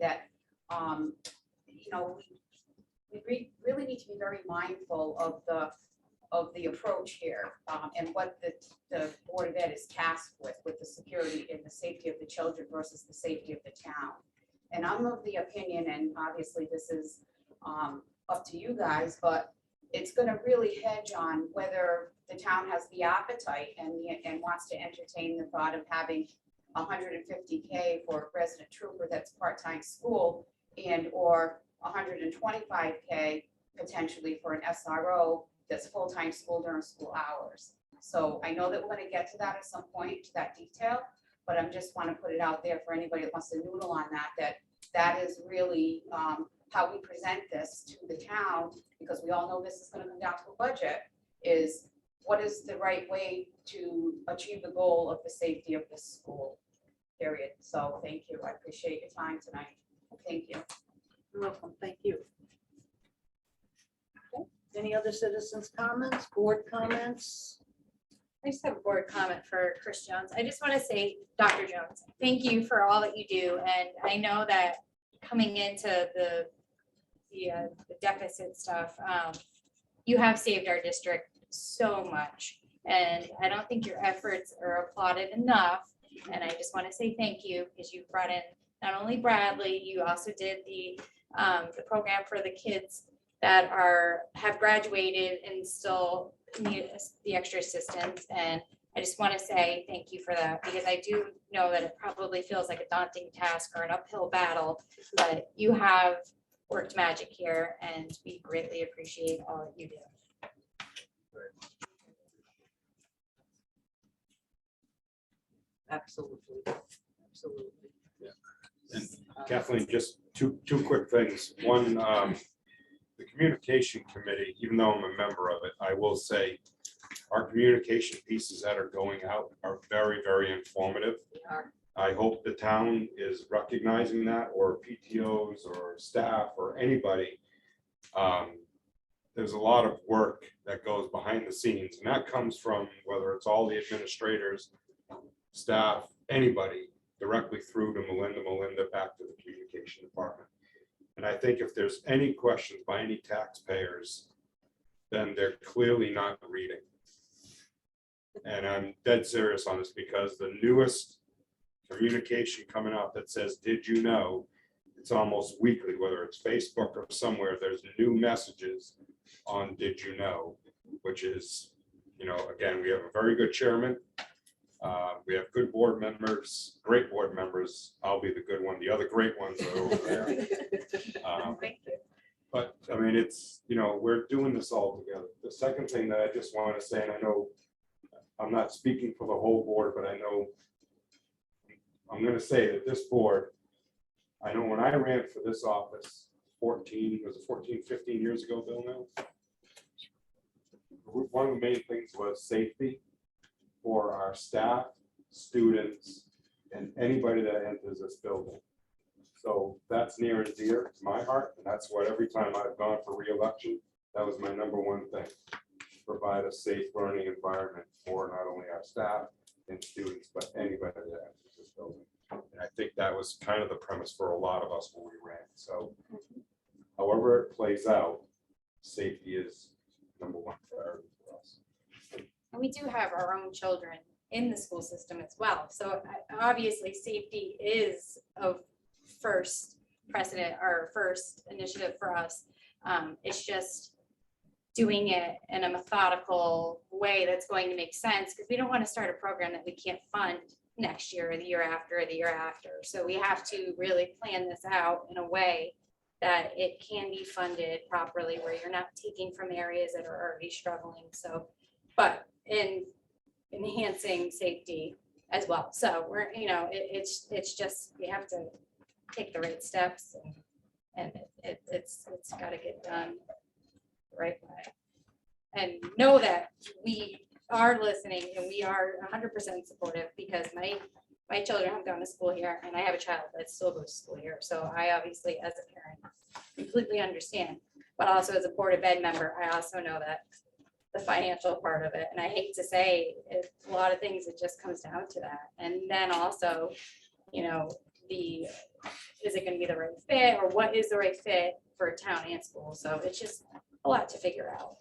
that, you know, we really need to be very mindful of the approach here and what the Board of Ed is tasked with the security and the safety of the children versus the safety of the town. And I'm of the opinion, and obviously this is up to you guys, but it's going to really hedge on whether the town has the appetite and wants to entertain the thought of having $150K for a resident trooper that's part-time school and or $125K potentially for an SRO that's full-time school during school hours. So I know that we're going to get to that at some point, to that detail, but I just want to put it out there for anybody that wants to noodle on that is really how we present this to the town, because we all know this is going to come down to a budget, is what is the right way to achieve the goal of the safety of this school, period. So thank you. I appreciate your time tonight. Thank you. You're welcome. Thank you. Okay. Any other citizens' comments, board comments? I just have a board comment for Chris Jones. I just want to say, Dr. Jones, thank you for all that you do. And I know that coming into the deficit stuff, you have saved our district so much. And I don't think your efforts are applauded enough. And I just want to say thank you, because you brought in not only Bradley, you also did the program for the kids that have graduated and still need the extra assistance. And I just want to say thank you for that, because I do know that it probably feels like a daunting task or an uphill battle, but you have worked magic here, and we greatly appreciate all that you do. Absolutely. Absolutely. Yeah. And Kathleen, just two quick things. One, the communication committee, even though I'm a member of it, I will say our communication pieces that are going out are very, very informative. I hope the town is recognizing that, or PTOs or staff or anybody. There's a lot of work that goes behind the scenes, and that comes from whether it's all the administrators, staff, anybody, directly through to Melinda, back to the communication department. And I think if there's any questions by any taxpayers, then they're clearly not reading. And I'm dead serious on this because the newest communication coming out that says, did you know? It's almost weekly, whether it's Facebook or somewhere, there's new messages on did you know, which is, you know, again, we have a very good chairman. We have good board members, great board members. I'll be the good one. The other great ones are over there. But I mean, it's, you know, we're doing this all together. The second thing that I just want to say, and I know I'm not speaking for the whole board, but I know I'm going to say that this board, I know when I ran for this office 15 years ago, Bill, now? One of the main things was safety for our staff, students, and anybody that enters this building. So that's near and dear to my heart, and that's what every time I've gone for re-election, that was my number one thing. Provide a safe learning environment for not only our staff and students, but anybody that enters this building. And I think that was kind of the premise for a lot of us when we ran. So however it plays out, safety is number one priority for us. And we do have our own children in the school system as well. So obviously, safety is of first precedent or first initiative for us. It's just doing it in a methodical way that's going to make sense, because we don't want to start a program that we can't fund next year or the year after or the year after. So we have to really plan this out in a way that it can be funded properly, where you're not taking from areas that are already struggling. So, but in enhancing safety as well. So we're, you know, it's just, we have to take the right steps, and it's got to get done the right way. And know that we are listening and we are 100% supportive, because my children have gone to school here, and I have a child that still goes to school here. So I obviously, as a parent, completely understand, but also as a Board of Ed member, I also know that the financial part of it. And I hate to say it, a lot of things, it just comes down to that. And then also, you know, is it going to be the right fit, or what is the right fit for town and school? So it's just a lot to figure out.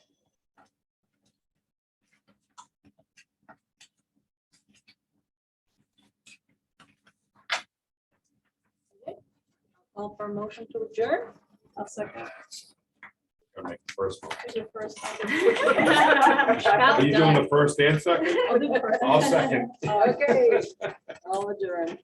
Call for a motion to adjourn. I'll second. I'll make the first one. Who's your first? Are you doing the first and second? I'll do the first. I'll second. Okay, I'll adjourn.